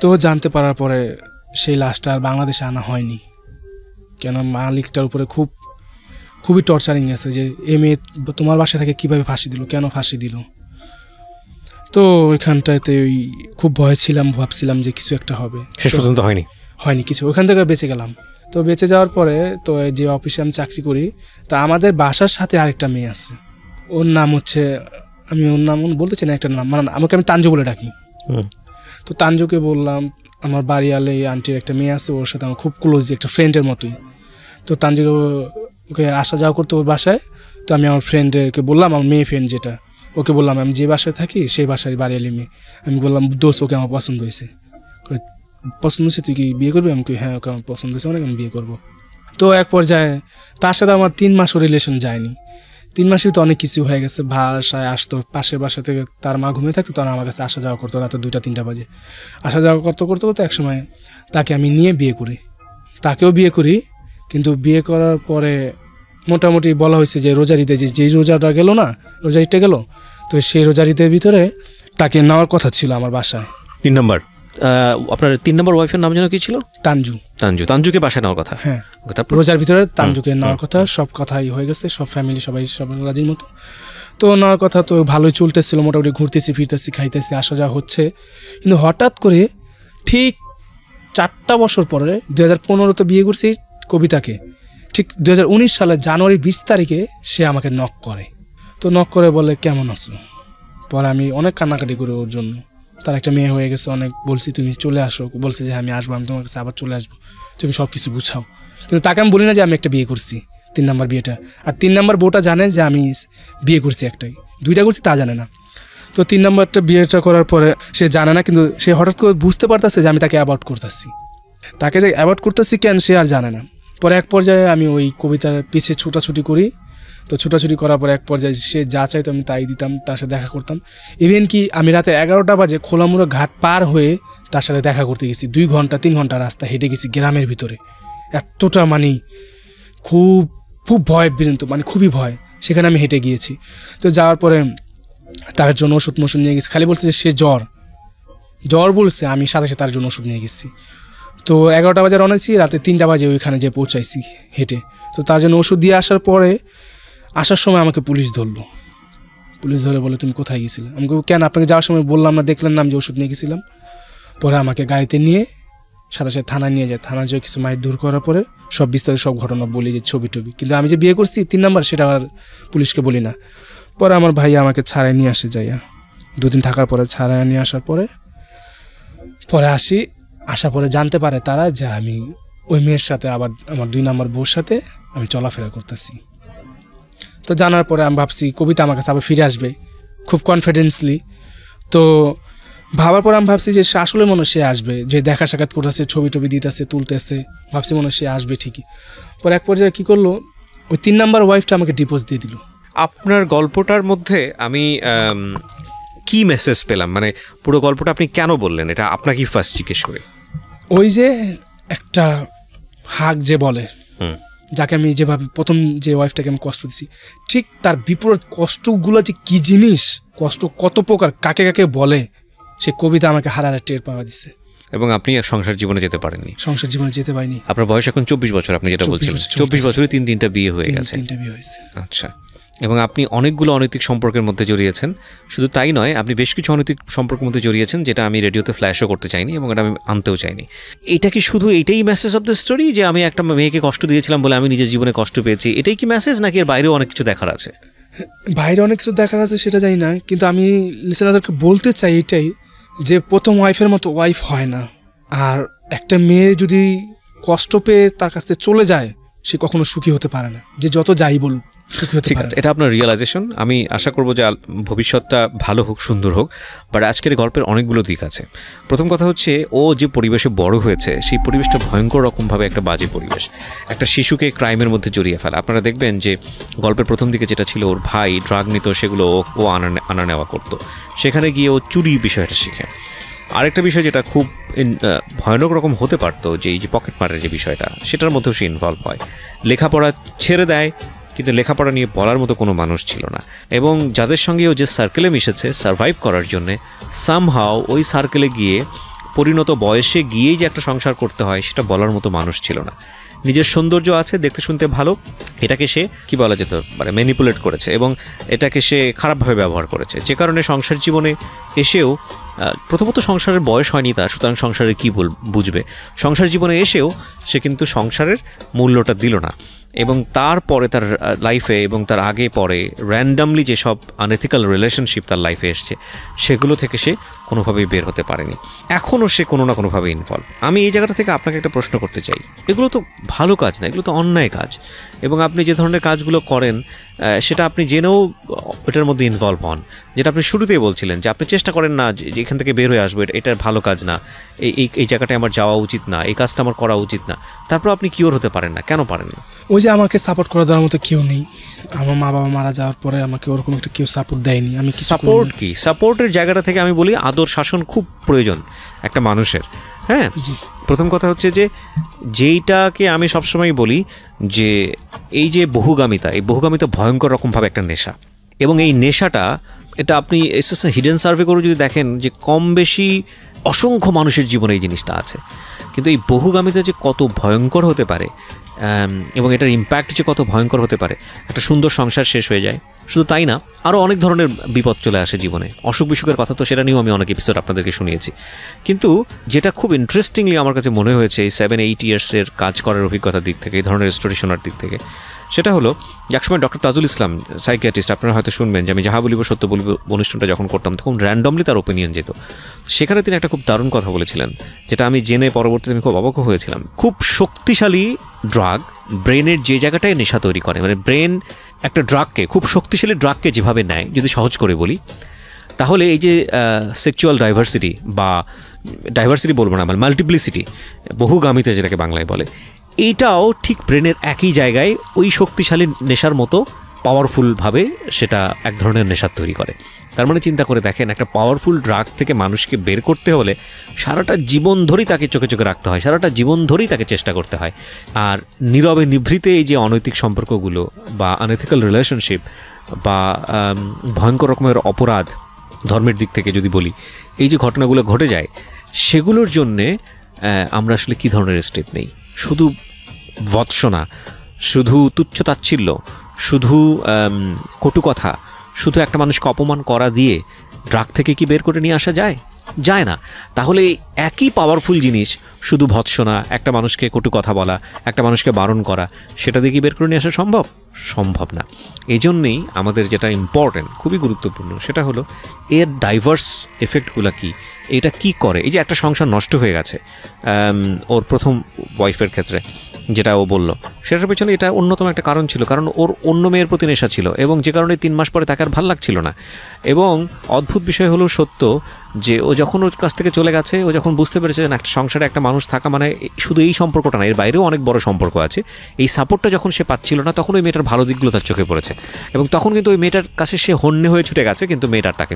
তো জানতে পারার পরে সেই লাশটা আর বাংলাদেশে আনা হয়নি, কেন মালিকটার উপরে খুবই টর্চারিং আছে যে এ মেয়ে তোমার বাসা থেকে কীভাবে ফাঁসি দিল, কেন ফাঁসি দিল। তো ওইখানটাতে ওই খুব ভয় ছিলাম, ভাবছিলাম যে কিছু একটা হবে। শেষ পর্যন্ত হয়নি কিছু। ওইখান থেকে বেঁচে গেলাম। তো বেঁচে যাওয়ার পরে তো যে অফিসে আমি চাকরি করি, তা আমাদের বাসার সাথে আরেকটা মেয়ে আছে, ওর নাম হচ্ছে, আমি ওর নাম বলতে চাই না, একটা নাম, মানে আমাকে আমি তানজু বলে ডাকি। তো তানজুকে বললাম আমার বাড়িয়ালে আন্টির একটা মেয়ে আছে, ওর সাথে আমার খুব ক্লোজ, একটা ফ্রেন্ডের মতোই। তো তানজুকে ওকে আসা যাওয়া করতো ওর বাসায়। তো আমি আমার ফ্রেন্ডকে বললাম, আমার মেয়ে ফ্রেন্ড যেটা, ওকে বললাম আমি যে বাসায় থাকি সেই বাসায় বাড়িয়ালি মেয়ে। আমি বললাম দোস্ত ওকে আমার পছন্দ হয়েছে। পছন্দ হয়েছে, তুই কি বিয়ে করবি? আমি কই হ্যাঁ, ওকে আমার পছন্দ হয়েছে, অনেক আমি বিয়ে করবো। তো এক পর্যায়ে তার সাথে আমার 3 মাসও রিলেশন যায়নি। 3 মাসেই তো অনেক কিছু হয়ে গেছে। বাসায় আসতো, পাশের বাসা থেকে তার মা ঘুমিয়ে থাকতো, তখন আমার কাছে আসা যাওয়া করতো, রাতে 2টা-3টা বাজে আসা যাওয়া করতে একসময় তাকে আমি নিয়ে বিয়ে করি। তাকেও বিয়ে করি, কিন্তু বিয়ে করার পরে মোটামুটি বলা হয়েছে যে রোজার ঈদে যেই রোজাটা গেল না, রোজা ঈদটা গেল, তো সেই রোজার ঈদের ভিতরে তাকে নেওয়ার কথা ছিল আমার বাসায়। 3 নম্বর আপনার 3 নম্বর ওয়াইফের নাম যেন কি ছিল? তানজুকে বাসায় নেওয়ার কথা। হ্যাঁ, রোজার ভিতরে তানজুকে নেওয়ার কথা, সব কথাই হয়ে গেছে, সব ফ্যামিলি সবাই রাজির মতো। তো নেওয়ার কথা তো ভালোই চলতেছিল, মোটামুটি ঘুরতেছি ফিরতেছি খাইতেছি আসা যাওয়া হচ্ছে। কিন্তু হঠাৎ করে ঠিক 4টা বছর পরে 2015-তে বিয়ে করছি কবিতাকে, ঠিক 2019 সালের জানুয়ারি 20 তারিখে সে আমাকে নক করে। তো নক করে বলে কেমন আছো। পরে আমি অনেক কান্নাকাটি করি ওর জন্য, তার একটা মেয়ে হয়ে গেছে, অনেক বলছি তুমি চলে আসো, বলছে যে আমি আসবো, আমি তোমার কাছে আবার চলে আসবো, তুমি সব কিছু গুছাও। কিন্তু তাকে আমি বলি না যে আমি একটা বিয়ে করছি, 3 নম্বর বিয়েটা। আর 3 নম্বর বউটা জানে যে আমি বিয়ে করছি, একটাই 2টা করছি তা জানে না। তো 3 নম্বরটা বিয়েটা করার পরে সে জানে না, কিন্তু সে হঠাৎ করে বুঝতে পারতেছে যে আমি তাকে অ্যাভয়েড করতেছি। তাকে যে অ্যাভয়েড করতেছি কেন সে আর জানে না। পরে এক পর্যায়ে আমি ওই কবিতার পিছে ছুটাছুটি করি। তো ছুটাছুটি করার পর এক পর্যায়ে সে যা চাইতো আমি তাই দিতাম, তার সাথে দেখা করতাম। ইভেন কি আমি রাতে 11টা বাজে খোলামুড়া ঘাট পার হয়ে তার সাথে দেখা করতে গেছি। 2 ঘন্টা 3 ঘন্টা রাস্তা হেঁটে গেছি গ্রামের ভিতরে। এতটা মানে খুব ভয় বিরন্ত, মানে খুবই ভয়, সেখানে আমি হেঁটে গিয়েছি। তো যাওয়ার পরে তার জন্য ওষুধ নিয়ে গেছি। খালি বলছে যে সে জ্বর বলছে, আমি সাথে সাথে তার জন্য ওষুধ নিয়ে গেছি। তো 11টা বাজে রওনা দিয়েছি, রাতে 3টা বাজে ওইখানে যে পৌঁছাইছি হেঁটে। তো তার জন্য ওষুধ দিয়ে আসার পরে আসার সময় আমাকে পুলিশ ধরে বলে তুমি কোথায় গেছিলে। আমি কেন, আপনাকে যাওয়ার সময় বললাম না, দেখলেন না আমি যে ওষুধ নিয়ে গেছিলাম। পরে আমাকে গাড়িতে নিয়ে সাথে থানায় নিয়ে যায়। থানায় যে কিছু মাইর দূর করার পরে সব বিস্তারিত সব ঘটনা বলি, যে ছবি, কিন্তু আমি যে বিয়ে করছি 3 নম্বর সেটা আর পুলিশকে বলি না। পরে আমার ভাই আমাকে ছাড়াই নিয়ে আসে, যাইয়া 2 দিন থাকার পরে ছাড়াই নিয়ে আসার পরে আসার পরে জানতে পারে তারা যে আমি ওই মেয়ের সাথে আবার আমার 2 নম্বর বউর সাথে আমি চলাফেরা করতেছি। তো জানার পরে আমি ভাবছি কবিতা আমার কাছে আবার ফিরে আসবে, খুব কনফিডেন্সলি। তো ভাবার পর আমি ভাবছি যে আসলে মনে হয় সে আসবে, যে দেখা সাক্ষাৎ করতেছে, ছবি টবি দিতেছে, তুলতেছে, ভাবছি মনে হয় সে আসবে ঠিকই। পরে এক পর্যায়ে কী করলো, ওই 3 নাম্বার ওয়াইফটা আমাকে ডিভোর্স দিয়ে দিল। আপনার গল্পটার মধ্যে আমি কি মেসেজ পেলাম, মানে পুরো গল্পটা আপনি কেন বললেন, এটা আপনাকে ফার্স্ট জিজ্ঞেস করি। ওই যে একটা হাক যে বলে, যাকে আমি যেভাবে প্রথম যে ওয়াইফটাকে আমি কষ্ট দিছি, ঠিক তার বিপরীত কষ্টগুলো যে কী জিনিস, কষ্ট কত প্রকার, কাকে কাকে বলে, সে কবিতা আমাকে হারারে টের পাওয়া দিছে। এবং আপনি সংসার জীবনে যেতে পারেননি? সংসার জীবনে যেতে পারিনি। আপনার বয়স এখন 24 বছর, আপনি যেটা বলছিলেন 24 বছরে 3টা বিয়ে হয়ে গেছে। 3টা বিয়ে হয়েছে। আচ্ছা। এবং আপনি অনেকগুলো অনৈতিক সম্পর্কের মধ্যে জড়িয়েছেন। শুধু তাই নয়, আপনি বেশ কিছু অনৈতিক সম্পর্কের মধ্যে জড়িয়েছেন, যেটা আমি রেডিওতে ফ্ল্যাশও করতে চাইনি এবং এটা আমি আনতেও চাইনি। এটা কি শুধু এইটাই মেসেজ অফ দ্য স্টোরি, যে আমি একটা মেয়েকে কষ্ট দিয়েছিলাম বলে আমি নিজের জীবনে কষ্ট পেয়েছি, এটাই কি মেসেজ, নাকি এর বাইরেও অনেক কিছু দেখার আছে? বাইরে অনেক কিছু দেখার আছে সেটা জানি না, কিন্তু আমি লিসেনারদেরকে বলতে চাই এটাই, যে প্রথম ওয়াইফের মতো ওয়াইফ হয় না। আর একটা মেয়ে যদি কষ্ট পেয়ে তার কাছ থেকে চলে যায়, সে কখনো সুখী হতে পারে না, যে যত যাই বলুক সুখী হতে পারে না। এটা আপনার রিয়েলাইজেশন। আমি আশা করবো যে ভবিষ্যৎটা ভালো হোক, সুন্দর হোক। বাট আজকের গল্পের অনেকগুলো দিক আছে। প্রথম কথা হচ্ছে, ও যে পরিবেশে বড় হয়েছে, সেই পরিবেশটা ভয়ঙ্কর রকমভাবে একটা বাজে পরিবেশ, একটা শিশুকে ক্রাইমের মধ্যে জড়িয়ে ফেলা। আপনারা দেখবেন যে গল্পের প্রথম দিকে যেটা ছিল, ওর ভাই ড্রাগ নিত, সেগুলো ও আনা নেওয়া করতো, সেখানে গিয়ে ও চুরি বিষয়টা শিখে। আরেকটা বিষয় যেটা খুব ভয়ানক রকম হতে পারতো, যে এই যে পকেট মারের যে বিষয়টা, সেটার মধ্যেও সে ইনভলভ হয়। লেখাপড়া ছেড়ে দেয়, কিন্তু লেখাপড়া নিয়ে বলার মতো কোনো মানুষ ছিল না। এবং যাদের সঙ্গে ও যে সার্কেলে মিশেছে সারভাইভ করার জন্যে, সামহাও ওই সার্কেলে গিয়ে পরিণত বয়সে গিয়েই যে একটা সংসার করতে হয়, সেটা বলার মতো মানুষ ছিল না। নিজের সৌন্দর্য আছে, দেখতে শুনতে ভালো, এটাকে সে কি বলা যেত মানে ম্যানিপুলেট করেছে, এবং এটাকে সে খারাপভাবে ব্যবহার করেছে, যে কারণে সংসার জীবনে এসেও, প্রথমত সংসারের বয়স হয়নি তার, সুতরাং সংসারের কী বুঝবে, সংসার জীবনে এসেও সে কিন্তু সংসারের মূল্যটা দিল না। এবং তারপরে তার লাইফে এবং তার আগে পরে র্যান্ডামলি যেসব আনএথিক্যাল রিলেশনশিপ তার লাইফে এসছে, সেগুলো থেকে সে কোনোভাবেই বের হতে পারেনি। এখনও সে কোনো না কোনোভাবে ইনভলভ। আমি এই জায়গাটা থেকে আপনাকে একটা প্রশ্ন করতে চাই, এগুলো তো ভালো কাজ না, এগুলো তো অন্যায় কাজ। এবং আপনি যে ধরনের কাজগুলো করেন, সেটা আপনি জেনেও এটার মধ্যে ইনভলভ হন, যেটা আপনি শুরুতেই বলছিলেন, যে আপনি চেষ্টা করেন না যে এখান থেকে বের হয়ে আসবো, এটার ভালো কাজ না, এই জায়গাটায় আমার যাওয়া উচিত না, এই কাজটা আমার করা উচিত না। তারপর আপনি কিওর হতে পারেন না, কেন পারেন না? ওই যে আমাকে সাপোর্ট করে দেওয়ার মতো কেউ নেই। আমার মা বাবা মারা যাওয়ার পরে আমাকে ওরকম একটা কেউ সাপোর্ট দেয়নি। আমি সাপোর্ট কি, সাপোর্টের জায়গাটা থেকে আমি বলি আদর শাসন খুব প্রয়োজন একটা মানুষের। হ্যাঁ, প্রথম কথা হচ্ছে যে যেইটাকে আমি সবসময় বলি, যে এই যে বহুগামিতা, এই বহুগামিতা ভয়ঙ্কর রকমভাবে একটা নেশা। এবং এই নেশাটা, এটা আপনি হিডেন সার্ভে করে যদি দেখেন, যে কম বেশি অসংখ্য মানুষের জীবনে এই জিনিসটা আছে। কিন্তু এই বহুগামিতা যে কত ভয়ঙ্কর হতে পারে, এবং এটার ইম্প্যাক্ট যে কত ভয়ঙ্কর হতে পারে, একটা সুন্দর সংসার শেষ হয়ে যায়। শুধু তাই না, আরও অনেক ধরনের বিপদ চলে আসে জীবনে, অসুখ বিসুখের কথা তো সেটা নিয়েও আমি অনেক এপিসোড আপনাদেরকে শুনিয়েছি। কিন্তু যেটা খুব ইন্টারেস্টিংলি আমার কাছে মনে হয়েছে এই 7-8 ইয়ার্সের কাজ করার অভিজ্ঞতার দিক থেকে, এই ধরনের স্টোরি শোনার দিক থেকে, সেটা হলো একসময় ডক্টর তাজুল ইসলাম সাইকিয়াট্রিস্ট, আপনারা হয়তো শুনবেন যে আমি যাহা বলিব সত্য বলিব অনুষ্ঠানটা যখন করতাম, তখন র্যান্ডমলি তার ওপিনিয়ন যেত। সেখানে তিনি একটা খুব দারুণ কথা বলেছিলেন, যেটা আমি জেনে পরবর্তীতে আমি খুব অবাক হয়েছিলাম। খুব শক্তিশালী ড্রাগ ব্রেনের যে জায়গাটায় নেশা তৈরি করে, মানে ব্রেন একটা ড্রাগকে, খুব শক্তিশালী ড্রাগকে যেভাবে নেয়, যদি সহজ করে বলি, তাহলে এই যে সেক্সুয়াল ডাইভার্সিটি, বা ডাইভার্সিটি বলবো না, মাল্টিপ্লিসিটি, বহুগামিতা যেটাকে বাংলায় বলে, এইটাও ঠিক ব্রেনের একই জায়গায় ওই শক্তিশালী নেশার মতো পাওয়ারফুলভাবে সেটা এক ধরনের নেশা তৈরি করে। তার মানে চিন্তা করে দেখেন, একটা পাওয়ারফুল ড্রাগ থেকে মানুষকে বের করতে হলে সারাটা জীবন ধরেই তাকে চোখে চোখে রাখতে হয়, সারাটা জীবন ধরেই তাকে চেষ্টা করতে হয়। আর নীরবে নিভৃতে এই যে অনৈতিক সম্পর্কগুলো, বা আনএথিক্যাল রিলেশনশিপ, বা ভয়ঙ্কর রকমের অপরাধ ধর্মের দিক থেকে যদি বলি, এই যে ঘটনাগুলো ঘটে যায়, সেগুলোর জন্যে আমরা আসলে কী ধরনের স্টেপ নেই? শুধু ভৎসনা, শুধু তুচ্ছতাচ্ছিল্য, শুধু কটু কথা, শুধু একটা মানুষকে অপমান করা দিয়ে ড্রাগ থেকে কি বের করে নিয়ে আসা যায়? যায় না। তাহলে একই পাওয়ারফুল জিনিস, শুধু ভৎসনা, একটা মানুষকে কটু কথা বলা, একটা মানুষকে বারণ করা, সেটা দিয়ে কি বের করে নিয়ে আসা সম্ভব? সম্ভব না। এই জন্যেই আমাদের যেটা ইম্পর্টেন্ট, খুবই গুরুত্বপূর্ণ, সেটা হলো এর ডাইভার্স এফেক্টগুলো কী, এটা কি করে। এই যে একটা সংসার নষ্ট হয়ে গেছে ওর প্রথম ওয়াইফের ক্ষেত্রে, যেটা ও বলল, সেটার পেছনে এটা অন্যতম একটা কারণ ছিল, কারণ ওর অন্য মেয়ের প্রতি নেশা ছিল এবং যে কারণে 3 মাস পরে তাকে আর ভালো লাগছিল না। এবং অদ্ভুত বিষয় হলো সত্য যে ও যখন ওর কাছ থেকে চলে গেছে, ও যখন বুঝতে পেরেছে যে একটা সংসারে একটা মানুষ থাকা মানে শুধু এই সম্পর্কটা না, এর বাইরেও অনেক বড় সম্পর্ক আছে, এই সাপোর্টটা যখন সে পাচ্ছিল না তখন ওই মেয়েটার ভালো দিকগুলো তার চোখে পড়েছে এবং তখন কিন্তু ওই মেয়েটার কাছে সে হন্যে হয়ে ছুটে গেছে, কিন্তু মেয়েটার তাকে